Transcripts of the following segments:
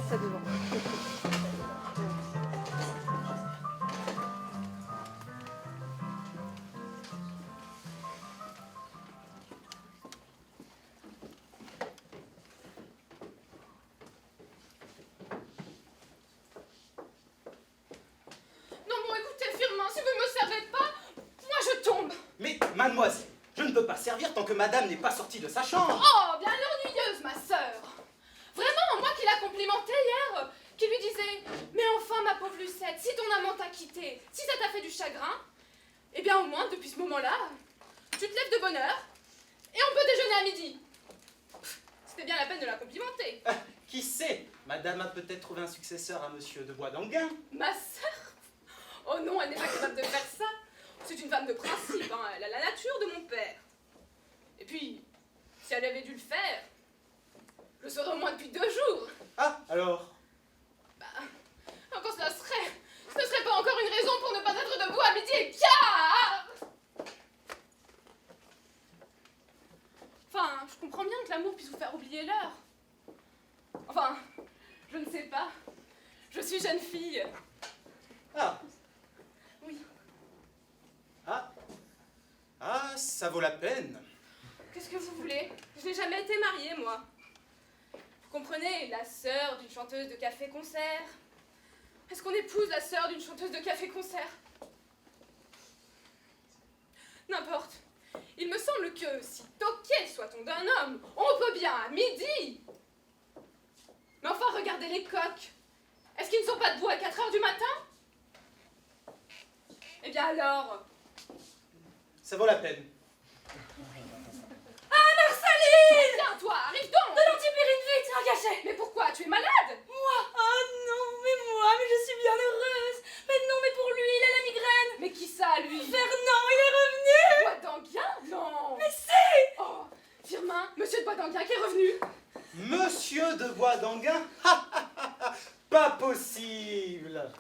ça devant. Mademoiselle, je ne peux pas servir tant que madame n'est pas sortie de sa chambre. Oh, bien l'ennuyeuse, ma sœur. Vraiment, moi qui la complimentais hier, qui lui disais « Mais enfin, ma pauvre Lucette, si ton amant t'a quitté, si ça t'a fait du chagrin, eh bien au moins, depuis ce moment-là, tu te lèves de bonne heure et on peut déjeuner à midi. » C'était bien la peine de la complimenter. Qui sait, madame a peut-être trouvé un successeur à monsieur de Boisdanguin. Ma sœur? Oh non, elle n'est pas capable de faire ça. C'est une femme de principe, hein. Elle a la nature de mon père. Et puis, si elle avait dû le faire, je serais au moins depuis 2 jours. Ah, alors? Bah, encore ce ne serait pas encore une raison pour ne pas être debout à midi et quart. Enfin, je comprends bien que l'amour puisse vous faire oublier l'heure. Enfin, je ne sais pas. Je suis jeune fille. Ah. Oui. Ah, ça vaut la peine. Qu'est-ce que vous voulez? Je n'ai jamais été mariée, moi. Vous comprenez, la sœur d'une chanteuse de café-concert. Est-ce qu'on épouse la sœur d'une chanteuse de café-concert? N'importe. Il me semble que, si toqué soit-on d'un homme, on peut bien à midi. Mais enfin, regardez les coqs. Est-ce qu'ils ne sont pas debout à 4 heures du matin? Eh bien alors... Ça vaut la peine. Ah, Marceline! Viens, toi, arrive donc! De l'antipyrine vite, un cachet! Mais pourquoi? Tu es malade? Moi? Oh non, mais je suis bien heureuse! Mais non, mais pour lui, il a la migraine! Mais qui ça, lui? Fernand, il est revenu! Boisdanguin? Non! Mais si! Oh, Firmin, monsieur de Boisdanguin qui est revenu? Monsieur de Boisdanguin? Pas possible!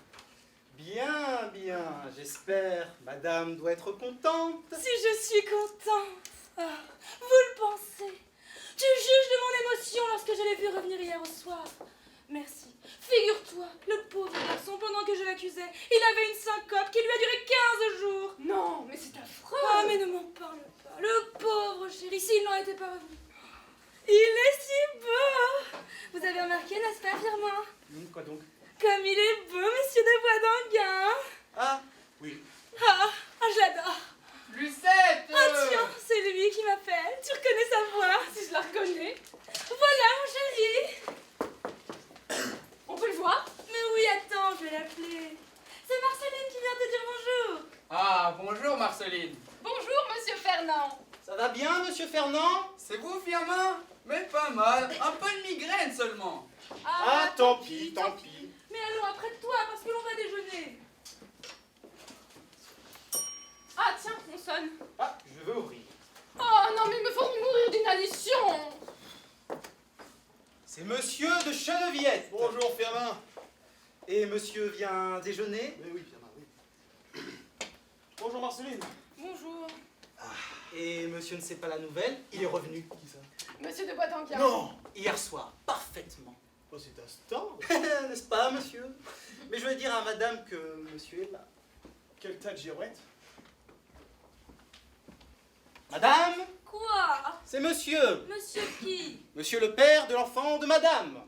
Bien, bien, j'espère. Madame doit être contente. Si je suis contente! Ah, vous le pensez? Tu juges de mon émotion lorsque je l'ai vu revenir hier au soir. Merci. Figure-toi, le pauvre garçon, pendant que je l'accusais, il avait une syncope qui lui a duré 15 jours. Non, mais c'est affreux! Ah, mais ne m'en parle pas. Le pauvre chéri, s'il n'en était pas revenu. Il est si beau! Vous avez remarqué, n'est-ce pas, Firmin? Quoi donc? Comme il est beau, monsieur de Boisdanguin! Ah, oui. Ah, je l'adore! Lucette! Ah tiens, c'est lui qui m'appelle. Tu reconnais sa voix? Si je la reconnais. Voilà, mon chéri! On peut le voir? Mais oui, attends, je vais l'appeler. C'est Marceline qui vient te dire bonjour. Ah, bonjour Marceline. Bonjour, monsieur Fernand. Ça va bien, monsieur Fernand? C'est vous, Firmin? Mais pas mal. Un peu de migraine seulement. Ah, tant pis, tant pis. Mais allons après de toi, parce que l'on va déjeuner. Ah, tiens, on sonne. Ah, je veux ouvrir. Oh non, mais il me faut mourir d'inhalation. C'est monsieur de Cheneviette. Bonjour, Firmin. Et monsieur vient déjeuner? Oui, Firmin, oui. Bonjour, Marceline. Bonjour. Et monsieur ne sait pas la nouvelle? Il est revenu. Qui ça? Monsieur de Boisdanguin. Non. Hier soir, parfaitement. Oh, c'est instant. N'est-ce pas, monsieur? Mais je vais dire à madame que monsieur est là. Quel tas de girouettes. Madame? Quoi? C'est monsieur. Monsieur qui? Monsieur le père de l'enfant de madame.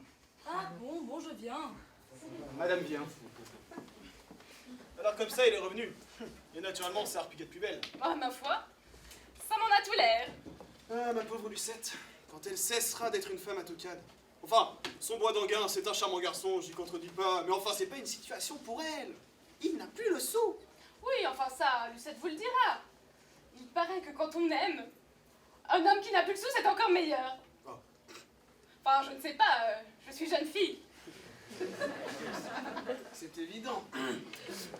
Ah bon, je viens. Madame vient. Alors, comme ça, il est revenu. Et naturellement, ça a repiqué de plus belle. Ah, ma foi, ça m'en a tout l'air. Ah, ma pauvre Lucette. Quand elle cessera d'être une femme à toucade. Enfin, son Boisdanguin, c'est un charmant garçon, j'y contredis pas. Mais enfin, c'est pas une situation pour elle. Il n'a plus le sou. Oui, enfin ça, Lucette vous le dira. Il paraît que quand on aime, un homme qui n'a plus le sou, c'est encore meilleur. Oh. Enfin, je ne sais pas, je suis jeune fille. C'est évident.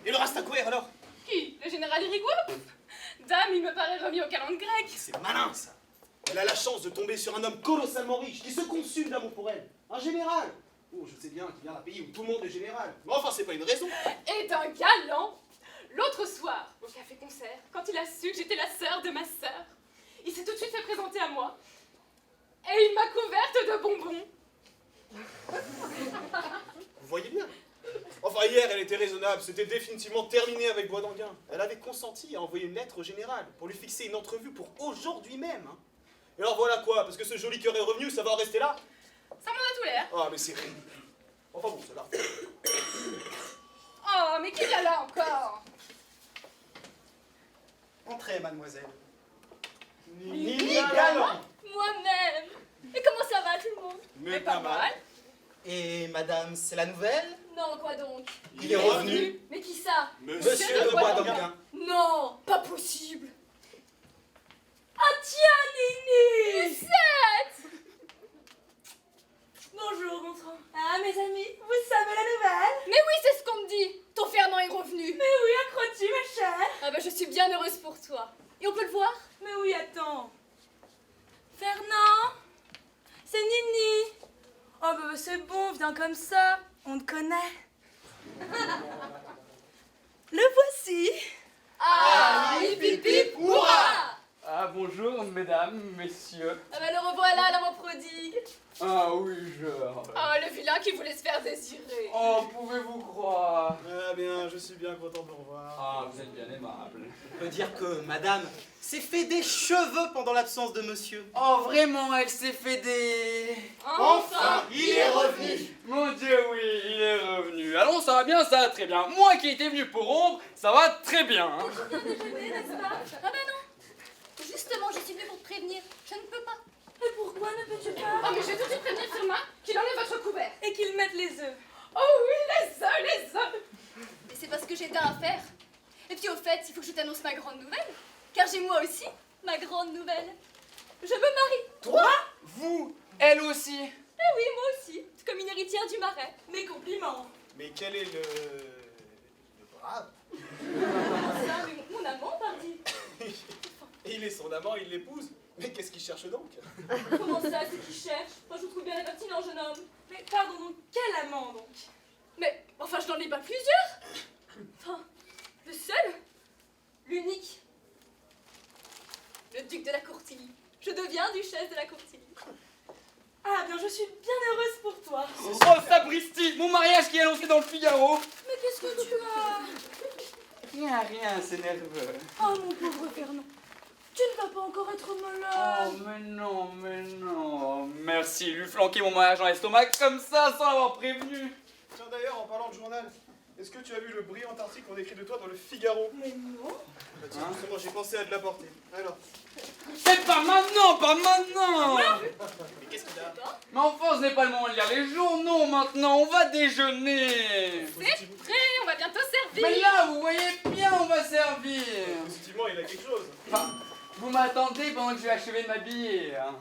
Et le Rastaquouère, alors? Qui? Le général Irigoyen? Dame, il me paraît remis au calendrier grec. C'est malin, ça. Elle a la chance de tomber sur un homme colossalement riche, qui se consume d'amour pour elle. Un général. Oh, je sais bien qu'il vient d'un pays où tout le monde est général. Mais enfin, c'est pas une raison. Et d'un galant. L'autre soir, au café-concert, quand il a su que j'étais la sœur de ma sœur, il s'est tout de suite fait présenter à moi. Et il m'a couverte de bonbons. hier, elle était raisonnable. C'était définitivement terminé avec Bois d'Anguin. Elle avait consenti à envoyer une lettre au général pour lui fixer une entrevue pour aujourd'hui même. Hein. Et alors voilà quoi, parce que ce joli cœur est revenu, ça va en rester là? Ça m'en a tout l'air. Ah, mais c'est ridicule. Enfin bon, cela. Oh, mais qui vient là encore? Entrez, mademoiselle. Nini Galant. Moi-même. Et comment ça va tout le monde? Mais pas mal. Et madame, c'est la nouvelle? Non, quoi donc? Il est revenu. Mais qui ça? Monsieur de Bois d'Anguin. Non, pas possible. Ah tiens, Nini! Lucette! Bonjour, Gontran. Ah, mes amis, vous savez la nouvelle? Mais oui, c'est ce qu'on me dit. Ton Fernand est revenu. Mais oui, accrois-tu, ma chère? Ah bah je suis bien heureuse pour toi. Et on peut le voir? Mais oui, attends. Fernand? C'est Nini. Oh bah c'est bon, viens comme ça. On te connaît. Le voici. Ah, hip hip hip, hurrah! Ah, bonjour, mesdames, messieurs. Ah bah le revoilà, l'amant prodigue. Ah oui, genre. Oh, le vilain qui voulait se faire désirer. Oh, pouvez-vous croire? Ah bien, je suis bien content de vous revoir. Ah, vous êtes bien aimable. On peut dire que madame s'est fait des cheveux pendant l'absence de monsieur. Oh, vraiment, elle s'est fait des... Enfin, il est revenu. Mon Dieu, oui, il est revenu. Allons, ça va bien, ça va très bien. Moi qui étais venu pour ombre, ça va très bien. Hein. Ah bah non. Justement, je suis venue pour te prévenir. Je ne peux pas. Et pourquoi ne peux-tu Oh, pas? mais je vais tout de suite prévenir Firmin qu'il enlève votre couvert. Et qu'ils mettent les œufs. Oh oui, les œufs. Et c'est parce que j'ai d'un à faire. Et puis au fait, il faut que je t'annonce ma grande nouvelle. Car j'ai moi aussi ma grande nouvelle. Je me marie. Vous, elle aussi. Eh oui, moi aussi. Comme une héritière du Marais. Mes compliments. Mais quel est le brave? Ça, mais mon amant, pardi. Il est son amant, il l'épouse. Mais qu'est-ce qu'il cherche donc? Comment ça, c'est qui cherche? Moi, je vous trouve bien impertinent, jeune homme. Mais pardon, donc quel amant donc? Mais, enfin, je n'en ai pas plusieurs. Enfin, le seul, l'unique, le duc de la Courtille. Je deviens duchesse de la Courtille. Ah bien, je suis bien heureuse pour toi. Oh, sapristi, mon mariage qui est annoncé dans le Figaro. Mais qu'est-ce que tu as? Rien, c'est nerveux. Oh mon pauvre Fernand, tu ne vas pas encore être Oh, malade. mais non, mais non. Merci, lui flanquer mon mariage dans l'estomac comme ça, sans l'avoir prévenu. Tiens d'ailleurs, en parlant de journal, est-ce que tu as vu le brillant article qu'on écrit de toi dans le Figaro? Mais non. Bah tiens, justement, j'ai pensé à te l'apporter. Alors, C'est pas maintenant, pas maintenant. mais qu'est-ce qu'il a? Mais enfin, ce n'est pas le moment de lire les journaux maintenant, on va déjeuner. C'est prêt, on va bientôt servir. Mais là, vous voyez bien, on va servir. Positivement, il a quelque chose. Enfin, vous m'attendez pendant que je vais achever de m'habiller. Hein.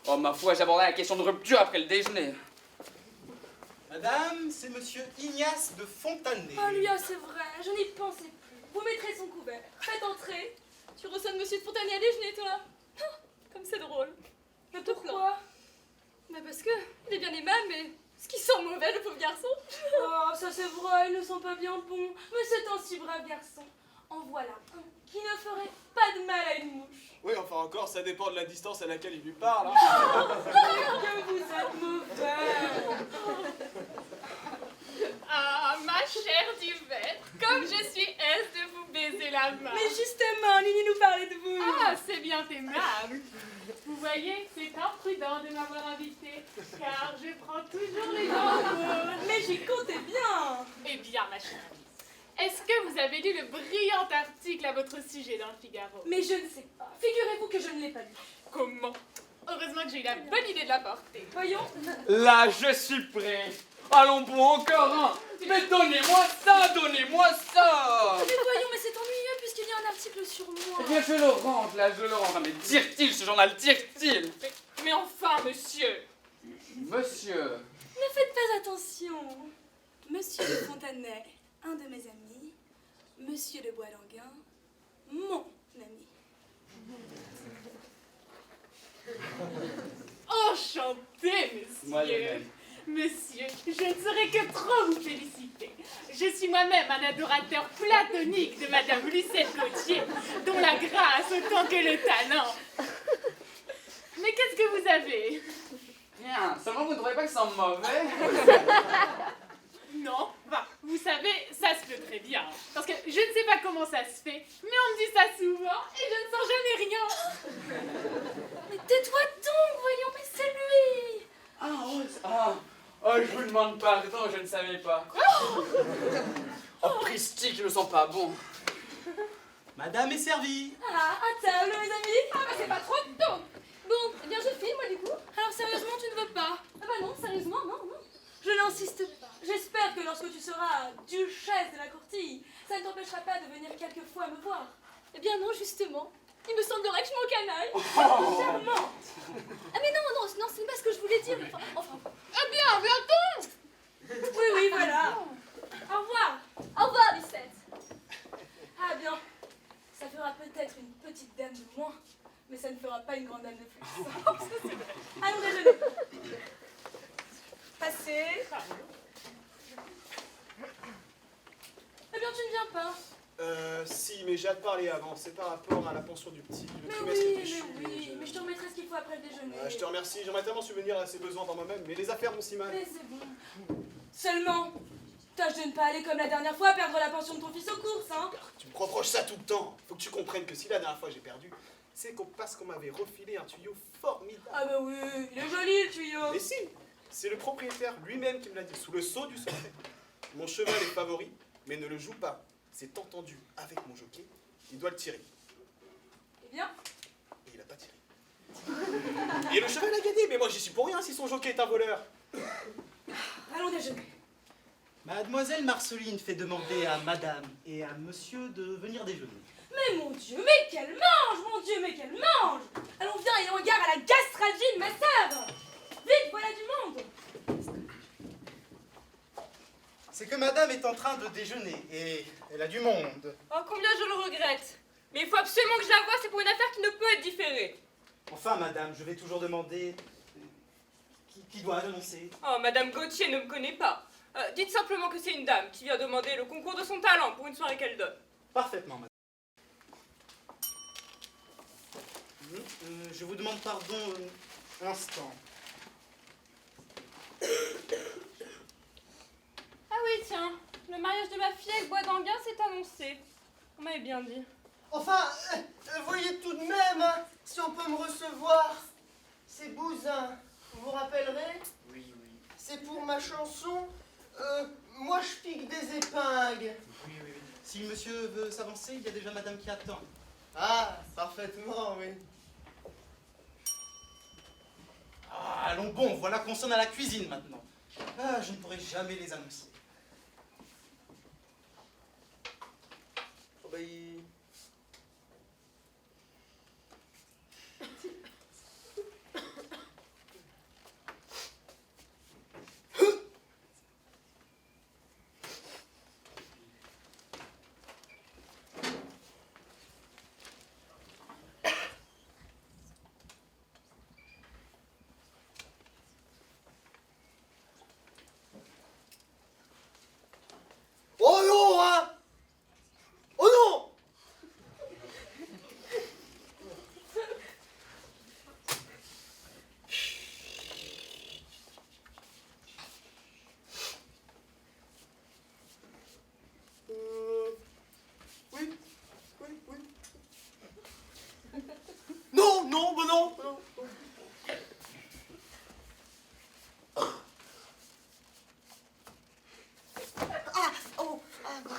Oh, ma foi, j'aborderai la question de rupture après le déjeuner. Madame, c'est monsieur Ignace de Fontanet. Ah lui, ah, c'est vrai, je n'y pensais plus. Vous mettrez son couvert. Faites entrer. Tu reçois de monsieur de Fontanet à déjeuner, toi? Ah, comme c'est drôle. Mais pourquoi? Bah parce que, il est bien aimable, mais ce qui sent mauvais, le pauvre garçon. Oh, ça c'est vrai, ils ne sont pas bien bons. Mais c'est un si brave garçon. En voilà un qui ne ferait pas de mal à une mouche. Oui, enfin encore, ça dépend de la distance à laquelle il lui parle. Hein. Que vous êtes mauvais. Ah, ma chère Duvette, comme je suis aise de vous baiser la main. Mais justement, Nini nous parlait de vous. Ah, c'est bien aimable. Vous voyez, c'est imprudent de m'avoir invité, car je prends toujours les grands. Mais j'y comptais bien. Eh bien, ma chère Alice, est-ce que vous avez lu le brillant article à votre sujet dans le Figaro? Mais je ne sais pas. Figurez-vous que je ne l'ai pas lu. Comment? Heureusement que j'ai eu la bonne idée de l'apporter. Voyons. Là, je suis prêt. Allons pour encore un. Mais donnez-moi ça, donnez-moi ça. Mais voyons, mais c'est ennuyeux puisqu'il y a un article sur moi. Eh bien, je le range, là, je le range. Ah, mais tire-t-il, ce journal, tire-t-il? Mais enfin, monsieur. Monsieur. Ne faites pas attention. Monsieur de Fontanet, un de mes amis. Monsieur de Bois d'Anguin, mon ami. Enchanté, Moi, de monsieur. même. Monsieur, je ne saurais que trop vous féliciter. Je suis moi-même un adorateur platonique de Madame Lucette Gauthier, dont la grâce autant que le talent. Mais qu'est-ce que vous avez? Rien, seulement vous ne trouvez pas que c'est mauvais? Non, enfin, vous savez, ça se peut très bien. Parce que je ne sais pas comment ça se fait, mais on me dit ça souvent et je ne sens jamais rien. Mais tais-toi donc, voyons, mais c'est lui. Oh, je vous demande pardon, je ne savais pas. Oh, Pristi, je me sens pas bon. Madame est servie. Ah, à table, mes amis. Ah bah c'est pas trop tôt. Bon, eh bien je file, moi du coup. Alors sérieusement, tu ne veux pas? Ah bah non, sérieusement, non, non. Je n'insiste pas. J'espère que lorsque tu seras duchesse de la courtille, ça ne t'empêchera pas de venir quelquefois me voir. Eh bien non, justement. Il me semblerait que je m'encanaille. Charmante. Ah mais non, non, non, c'est pas ce que je voulais dire. Enfin. Eh bien, bientôt. Oui, oui, voilà. Au revoir. Au revoir, Lucette. Ah bien, ça fera peut-être une petite dame de moins, mais ça ne fera pas une grande dame de plus. Allons déjeuner. Passez. Eh bien, tu ne viens pas. Si, mais j'ai hâte de parler avant. C'est par rapport à la pension du petit, le Mais trimestre oui, est échu. mais je te remettrai ce qu'il faut après le déjeuner. Je te remercie, j'aimerais tellement subvenir à ses besoins par moi-même, mais les affaires vont si mal. Mais c'est bon. Seulement, tâche de ne pas aller comme la dernière fois perdre la pension de ton fils aux courses, hein. Tu me reproches ça tout le temps. Faut que tu comprennes que si la dernière fois j'ai perdu, c'est parce qu'on m'avait refilé un tuyau formidable. Ah bah oui, il est joli le tuyau. Mais si, c'est le propriétaire lui-même qui me l'a dit, sous le sceau du secret. Mon cheval est favori, mais ne le joue pas. C'est entendu avec mon jockey, il doit le tirer. Eh bien, Et il a pas tiré. Et le cheval a gagné, mais moi j'y suis pour rien si son jockey est un voleur. allons déjeuner. Mademoiselle Marceline fait demander à madame et à monsieur de venir déjeuner. Mais mon Dieu, mais qu'elle mange, mon Dieu, mais qu'elle mange. Allons, viens, ayons égard à la gastralgie de ma sœur. Vite, voilà du monde. C'est que madame est en train de déjeuner et elle a du monde. Oh, combien je le regrette. Mais il faut absolument que je la voie, c'est pour une affaire qui ne peut être différée. Enfin, madame, je vais toujours demander qui doit annoncer. Oh, Madame Gauthier ne me connaît pas. Dites simplement que c'est une dame qui vient demander le concours de son talent pour une soirée qu'elle donne. Parfaitement, madame. Je vous demande pardon un instant. Ah oui, tiens, le mariage de ma fille avec Bois d'Anguin s'est annoncé. On m'avait bien dit. Enfin, voyez tout de même, hein, si on peut me recevoir. C'est Bouzin, vous vous rappellerez? Oui, oui. C'est pour ma chanson Moi je pique des épingles. Oui, oui, oui. Si monsieur veut s'avancer, il y a déjà madame qui attend. Ah, parfaitement, oui. Ah, allons bon, voilà qu'on sonne à la cuisine maintenant. Ah, je ne pourrai jamais les annoncer. Oh, bah, il... Oh non, hein! Oh non! Oui, oui, oui. Non, non, bah non, non. Ah, oh, ah, bah,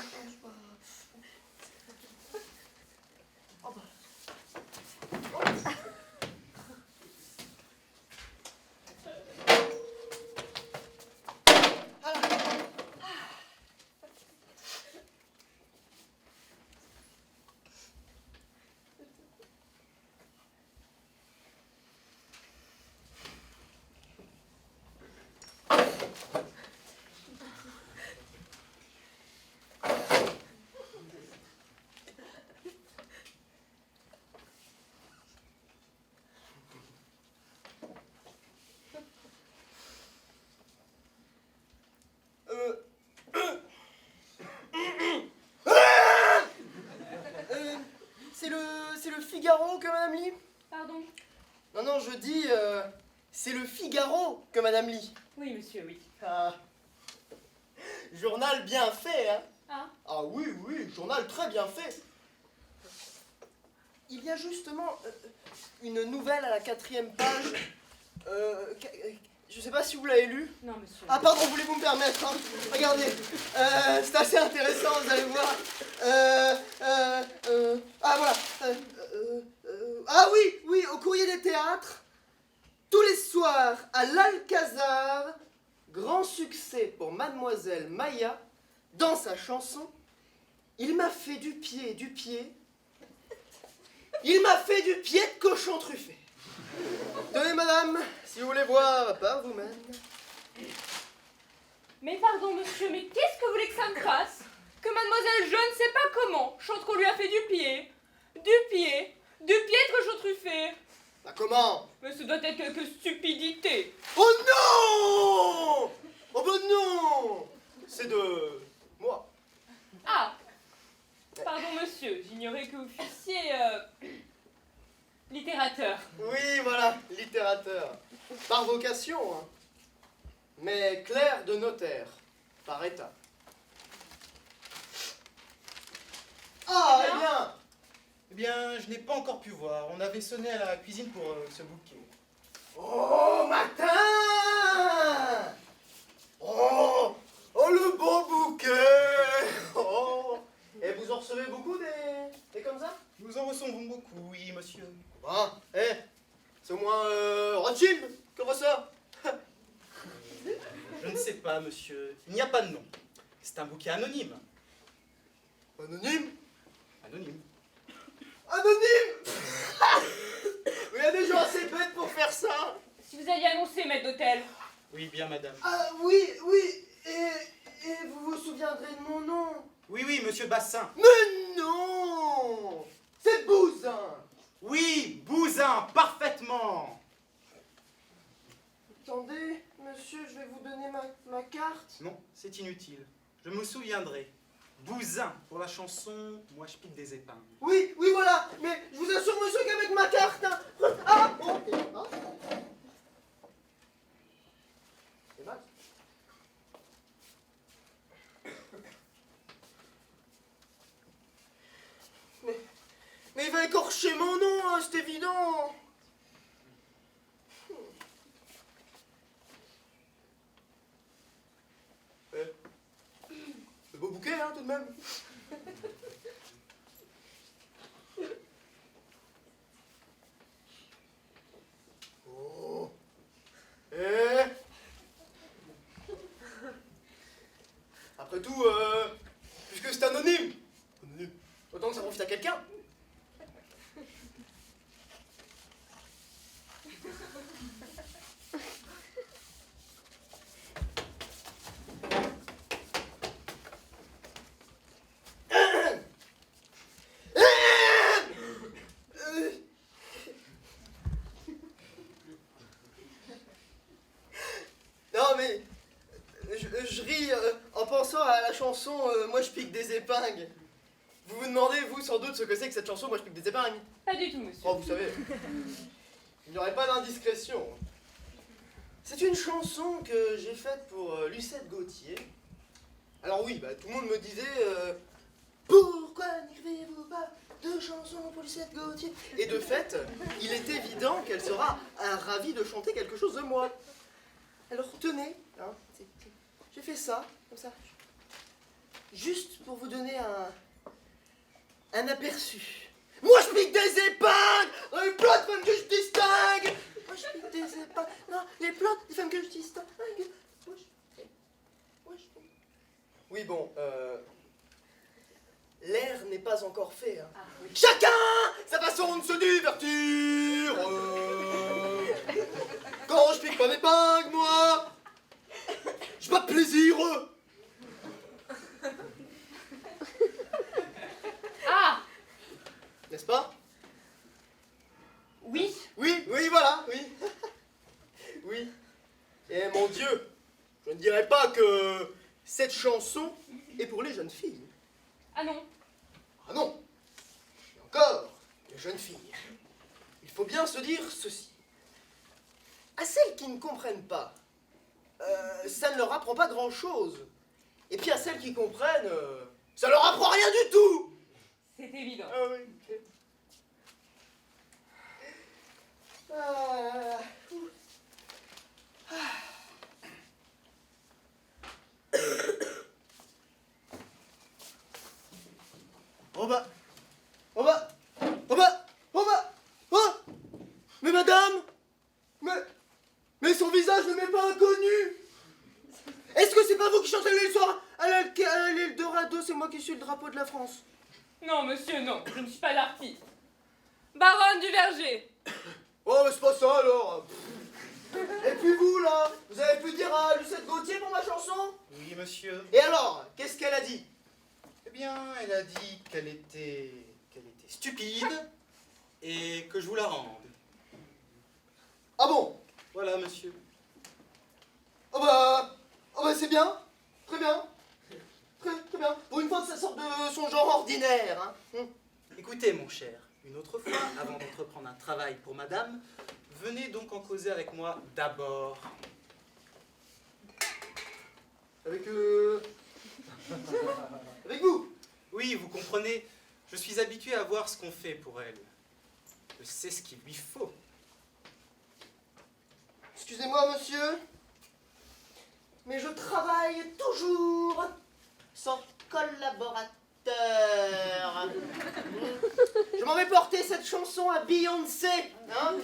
oh, bah. C'est le Figaro que Madame lit? Pardon? Non, non, je dis, c'est le Figaro que Madame lit. Oui, monsieur, oui. Ah. Journal bien fait, hein. Hein? Ah oui, oui, journal très bien fait. Il y a justement une nouvelle à la 4e page. Je sais pas si vous l'avez lu. Non, monsieur. Ah pardon, voulez-vous me permettre, hein. Regardez, c'est assez intéressant, vous allez voir. Ah voilà. Ah oui, oui, au Courrier des Théâtres, tous les soirs à l'Alcazar, grand succès pour Mademoiselle Maya, dans sa chanson « Il m'a fait du pied, il m'a fait du pied de cochon truffé ». Tenez madame, si vous voulez voir par vous-même. Mais pardon, monsieur, mais qu'est-ce que vous voulez que ça me fasse? Que mademoiselle, je ne sais pas comment, chante qu'on lui a fait du pied de cochon truffé. Bah comment? Mais ce doit être quelque stupidité. Oh non! Oh bah non! C'est de moi. Ah, pardon, monsieur, j'ignorais que vous fussiez littérateur. Oui, voilà, littérateur. Par vocation, hein. Mais clerc de notaire, par état. Ah, eh bien! Eh bien, je n'ai pas encore pu voir. On avait sonné à la cuisine pour ce bouquet. Oh, matin! Oh! Oh, le beau bouquet! Oh! Et vous en recevez beaucoup des comme ça? Nous en recevons beaucoup, oui, monsieur. Ah, c'est au moins Rothschild que reçoit. Je ne sais pas, monsieur. Il n'y a pas de nom. C'est un bouquet anonyme. Anonyme? Anonyme. Anonyme! Il y a des gens assez bêtes pour faire ça. Si vous alliez annoncer, maître d'hôtel. Oui, bien, madame. Ah oui, oui, et vous vous souviendrez de mon nom? Oui, oui, monsieur Bassin. Mais non! C'est Bouzin! Oui, Bouzin, parfaitement. Attendez, monsieur, je vais vous donner ma carte. Non, c'est inutile. Je me souviendrai. Bouzin, pour la chanson, moi je pique des épingles. Oui, oui, voilà, mais je vous assure, monsieur, qu'avec ma carte, hein. Ah, bon, c'est mal. Mais il va écorcher mon nom, hein, c'est évident. C'est beau bouquet, hein, tout de même. Oh. Après tout, puisque c'est anonyme, autant que ça profite à quelqu'un. Non mais, je ris en pensant à la chanson Moi je pique des épingles. Vous vous demandez, vous, sans doute, ce que c'est que cette chanson Moi je pique des épingles? Pas du tout, monsieur. Oh, vous savez, il n'y aurait pas d'indiscrétion. C'est une chanson que j'ai faite pour Lucette Gauthier. Alors oui, bah, tout le monde me disait pourquoi n'écrivez-vous pas de chansons pour Lucette Gauthier? Et de fait, il est évident qu'elle sera ravie de chanter quelque chose de moi. Alors tenez, hein, j'ai fait ça, comme ça, juste pour vous donner un aperçu. Moi je pique des épingles dans les plots de femmes que je distingue. Moi je pique des épingles dans les plots des femmes que je distingue. Moi je pique. Oui bon, l'air n'est pas encore fait. Hein. Ah. Chacun sa façon de se divertir. Quand je pique pas d'épingle, moi, je pas de plaisir. Ah, N'est-ce pas? oui. Oui, oui, voilà, oui. Oui. Et mon Dieu, je ne dirais pas que cette chanson est pour les jeunes filles. Ah non. Ah non. Et encore, les jeunes filles. Il faut bien se dire ceci. À celles qui ne comprennent pas, ça ne leur apprend pas grand-chose. Et puis à celles qui comprennent, ça leur apprend rien du tout. C'est évident. Ah oui. Ah, ouh. Oh bah, oh bah, oh bah, oh bah, oh. Mais madame, mais son visage ne m'est pas inconnu. Est-ce que c'est pas vous qui chantez le soir à l'Eldorado? C'est moi qui suis le drapeau de la France. Non, monsieur, non, je ne suis pas l'artiste. Baronne du Verger. Oh, mais c'est pas ça alors. Et puis vous là, vous avez pu dire à Lucette Gauthier pour ma chanson? Oui, monsieur. Et alors, qu'est-ce qu'elle a dit? Eh bien, elle a dit qu'elle était stupide et que je vous la rende. Ah bon? Voilà, monsieur. Oh bah c'est bien, très bien, très bien. Pour une fois que ça sort de son genre ordinaire, hein. Écoutez, mon cher, une autre fois, avant d'entreprendre un travail pour madame, venez donc en causer avec moi d'abord. Avec avec vous? Oui, vous comprenez, je suis habitué à voir ce qu'on fait pour elle. Je sais ce qu'il lui faut. Excusez-moi, monsieur, mais je travaille toujours sans collaborateur. Je m'en vais porter cette chanson à Beyoncé, hein,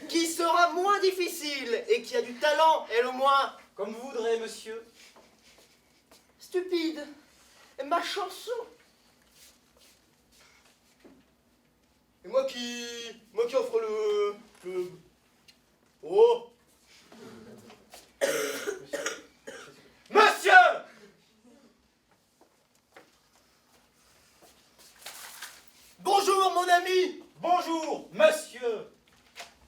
qui sera moins difficile et qui a du talent, elle au moins. Comme vous voudrez, monsieur. Stupide, ma chanson. Et moi qui offre le... Oh. Monsieur! Bonjour, mon ami. Bonjour, monsieur!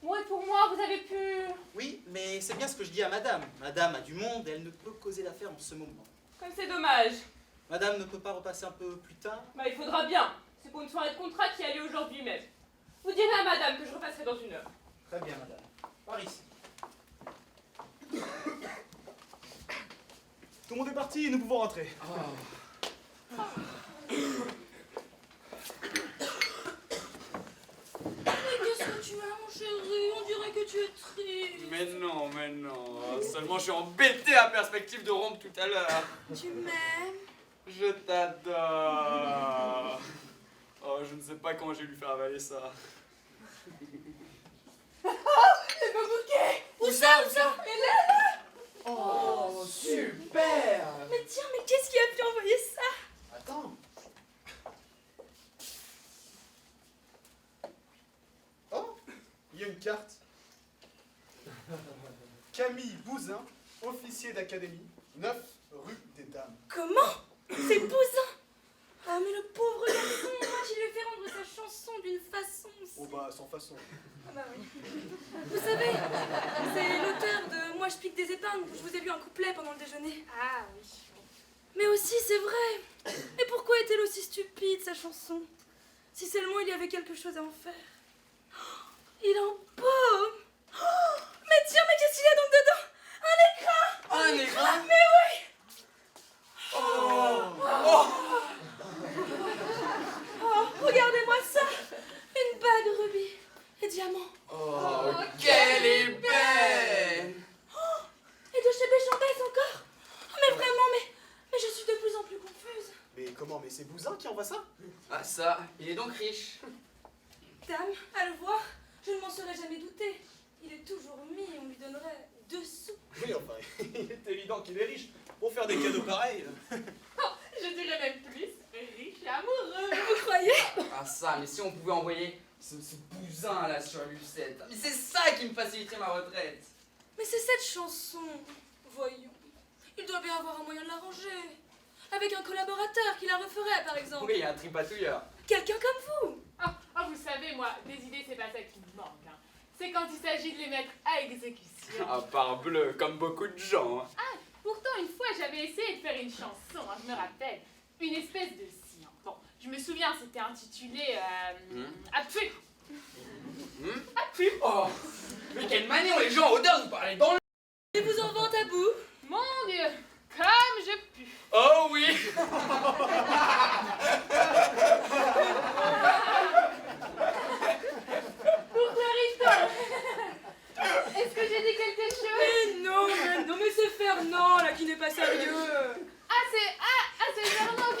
Bon, et pour moi, vous avez pu... Oui, mais c'est bien ce que je dis à madame. Madame a du monde et elle ne peut causer l'affaire en ce moment. Comme c'est dommage. Madame ne peut pas repasser un peu plus tard? Bah, il faudra bien. C'est pour une soirée de contrat qui a lieu aujourd'hui même. Vous direz à madame que je repasserai dans une heure. Très bien, madame. Par ici. Tout le monde est parti, nous pouvons rentrer. Mais qu'est-ce que tu as, mon chéri? On dirait que tu es triste. Mais non, mais non. Seulement je suis embêté à perspective de rompre tout à l'heure. Tu m'aimes? Je t'adore. Oh, je ne sais pas comment je vais lui faire avaler ça. Le beau bouquet! Où ça? Mais là! Oh, super. Mais tiens, mais qu'est-ce qui a pu envoyer ça? Attends. Oh, il y a une carte. Camille Bouzin, officier d'académie, 9 rue des Dames. Comment? C'est Bouzin! Ah, mais le pauvre garçon, moi, je lui ai fait rendre sa chanson d'une façon... Oh bah, sans façon. Ah bah oui. Vous savez, c'est l'auteur de Moi je pique des épingles. Je vous ai lu un couplet pendant le déjeuner. Ah oui. Mais aussi, c'est vrai. Mais pourquoi est-elle aussi stupide, sa chanson? Si seulement il y avait quelque chose à en faire. Oh, il en paume. Oh, mais tiens, mais qu'est-ce qu'il y a donc dedans? Un écran! Un écran? Mais oui! Oh. Oh, regardez-moi ça! Une bague rubis et diamant. Oh, quelle ébène! Et de chez Béchantès encore? Oh, mais vraiment, mais je suis de plus en plus confuse. Mais comment? Mais c'est Bouzin qui envoie ça? Ah ça, il est donc riche. Dame, à le voir, je ne m'en serais jamais douté. Il est toujours mis, on lui donnerait 2 sous. Oui, enfin, il est évident qu'il est riche. Pour faire des cadeaux pareils. Je dirais même plus, riche et amoureux. Vous croyez? Ah ça, mais si on pouvait envoyer ce bousin là sur Lucette. Mais c'est ça qui me faciliterait ma retraite. Mais c'est cette chanson. Voyons. Il doit bien avoir un moyen de l'arranger. Avec un collaborateur qui la referait, par exemple. Oui, un tripatouilleur. Quelqu'un comme vous. Ah, vous savez, moi, des idées, c'est pas ça qui me manque. Hein. C'est quand il s'agit de les mettre à exécution. Ah, parbleu, comme beaucoup de gens. Hein. Ah, pourtant, une fois, j'avais essayé de faire une chanson, hein, je me rappelle. Une espèce de science. Bon, je me souviens, c'était intitulé Appuie. Appuie. Oh, mais quelle manière les gens ont odeur de parler dans le... Et vous en vante à bout. Mon Dieu. comme je pue. Oh oui. Pourquoi rit-on? Est-ce que j'ai dit quelque chose? Mais non, mais c'est Fernand, là, qui n'est pas sérieux. C'est Fernand.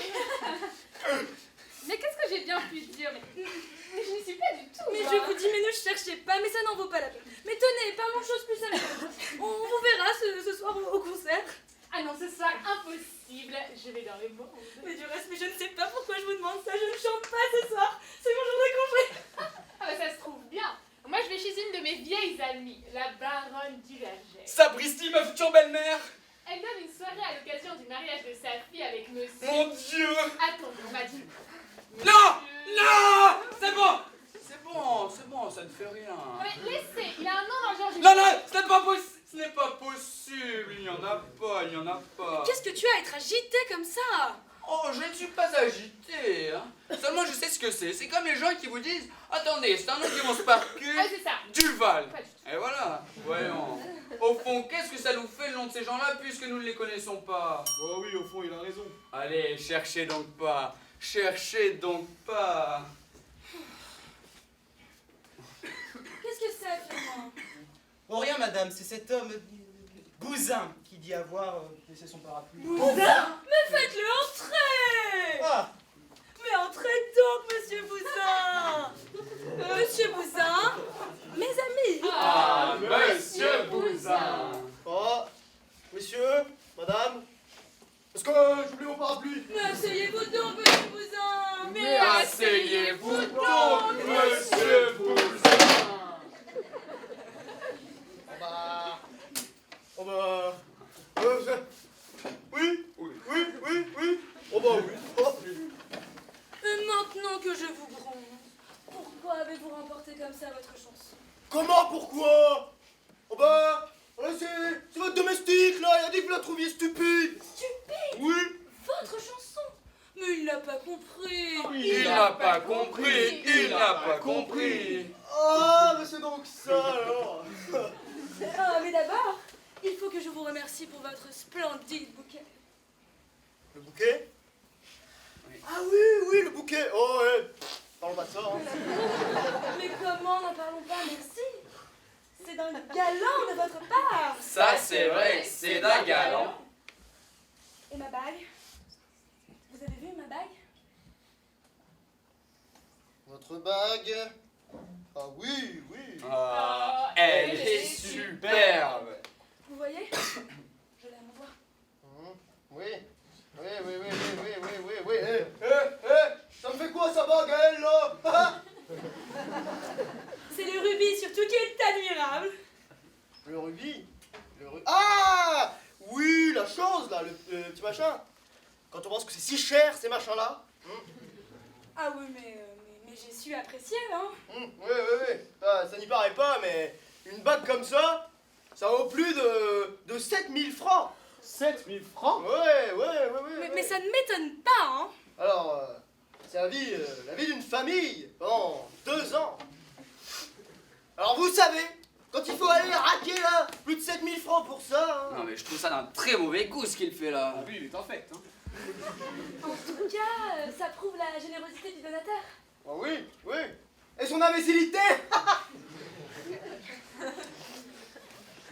Mais qu'est-ce que j'ai bien pu dire? Mais je n'y suis pas du tout. Mais moi. je vous dis, mais ne cherchez pas, mais ça n'en vaut pas la peine. Mais tenez, parlons de choses plus sérieuses. On vous verra ce soir au concert. Ah non, ce soir, impossible. Je vais dans les bandes. Mais du reste, mais je ne sais pas pourquoi je vous demande ça. Je ne chante pas ce soir. C'est mon jour de congé. Ah bah ça se trouve bien. Moi, je vais chez une de mes vieilles amies, la baronne du Verger. Sapristi, ma future belle-mère. Elle donne une soirée à l'occasion du mariage de sa fille avec monsieur. Mon Dieu. Attendez, on m'a dit. Non. Monsieur- Non. C'est bon. C'est bon, ça ne fait rien. Mais laissez, il a un nom dans le genre. Non, ce n'est pas possible, il n'y en a pas. Qu'est-ce que tu as à être agité comme ça? Oh, je ne suis pas agité, hein. Seulement je sais ce que c'est. C'est comme les gens qui vous disent, attendez, c'est un nom qui commence par Q, Ah, c'est ça. Duval. Pas du tout. Et voilà, voyons. Au fond, qu'est-ce que ça nous fait le nom de ces gens-là puisque nous ne les connaissons pas? Oh oui, au fond, il a raison. Allez, cherchez donc pas. Qu'est-ce que c'est, Fernand? Oh rien, madame, c'est cet homme Bouzin qui dit avoir laissé son parapluie. Bouzin? Mais faites-le entrer! Ah, Mais entrez donc, monsieur Bouzin! Monsieur Bouzin, mes amis! Ah, monsieur Bouzin. Oh, monsieur, madame, est-ce que j'oublie mon parapluie? Mais asseyez-vous donc, monsieur Bouzin! Mais asseyez-vous donc, monsieur Bouzin. Oh bah... Oui. Oh bah oui. Oh. Et maintenant que je vous gronde, pourquoi avez-vous remporté comme ça votre chanson? Comment, pourquoi? Oh bah... c'est votre domestique, là, il a dit que vous la trouviez stupide. Stupide? Oui. Votre chanson? Mais il n'a pas compris! Il n'a pas compris. Ah, mais c'est donc ça, alors. Ah, mais d'abord, il faut que je vous remercie pour votre splendide bouquet. Le bouquet? Oui. Ah oui, le bouquet. Oh, ouais. Parlons pas de ça, hein. Mais comment n'en parlons pas, merci? C'est d'un galant de votre part! Ça, c'est vrai, c'est d'un galant. Et ma bague? Vous avez vu ma bague? Votre bague? Ah oui. Ah, elle est superbe. Vous voyez? Je l'aime voir. Oui. Ça me fait quoi, sa bague à elle, là? C'est le rubis surtout qui est admirable. Le rubis? Ah! Oui, la chose, là, le petit machin. Quand on pense que c'est si cher, ces machins-là. Ah oui, mais j'ai su apprécier, hein. Oui. Ça n'y paraît pas, mais une bague comme ça vaut plus de 7000 francs. 7000 francs? Ouais. Mais ça ne m'étonne pas, hein. Alors, c'est la vie d'une famille pendant 2 ans. Alors vous savez, quand il faut aller raquer là, plus de 7000 francs pour ça. Hein. Non, mais je trouve ça d'un très mauvais goût ce qu'il fait là. Lui, il est en fait, hein. En tout cas, ça prouve la générosité du donateur. Ah oui. Et son imbécilité.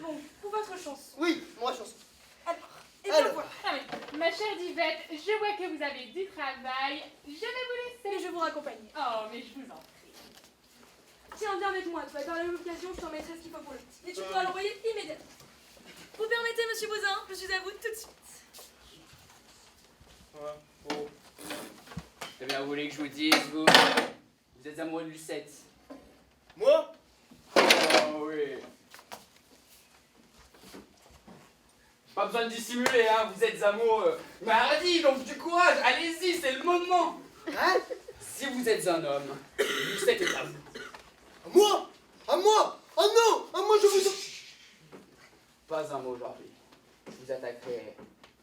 Bon, pour votre chanson. Oui, moi chanson. Alors, et bien Alors. voilà. Ah mais, ma chère Divette, je vois que vous avez du travail. Je vais vous Et laisser. je vous raccompagne. Oh, mais je vous en prie. Tiens, viens avec moi, toi, et par la même occasion, je t'en mettrai ce qu'il faut pour le petit. Et tu pourras l'envoyer immédiatement. Vous permettez, monsieur Bouzin, je suis à vous tout de suite. Eh bien, vous voulez que je vous dise, vous êtes amoureux de Lucette? Moi? Oh oui. Pas besoin de dissimuler, hein, vous êtes amoureux. Mais allez-y, donc du courage, allez-y, c'est le moment. Hein? Si vous êtes un homme, Lucette est à vous. À moi? Oh non! À moi je vous... Pas un mot aujourd'hui. Je vous attaquerai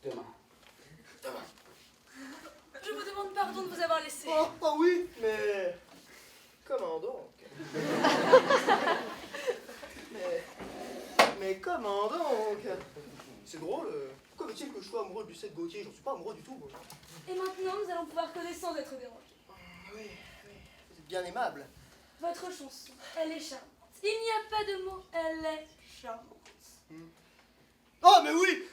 demain. Je vous demande pardon de vous avoir laissé. Oh oui, mais... Comment donc? mais comment donc? C'est drôle, Pourquoi veut-il que je sois amoureux de Lucette Gauthier? J'en suis pas amoureux du tout, moi. Et maintenant, nous allons pouvoir causer sans être dérangés. Oui, oui, vous êtes bien aimable. Votre chanson, elle est charmante. Il n'y a pas de mots, elle est charmante. Oh, mais oui!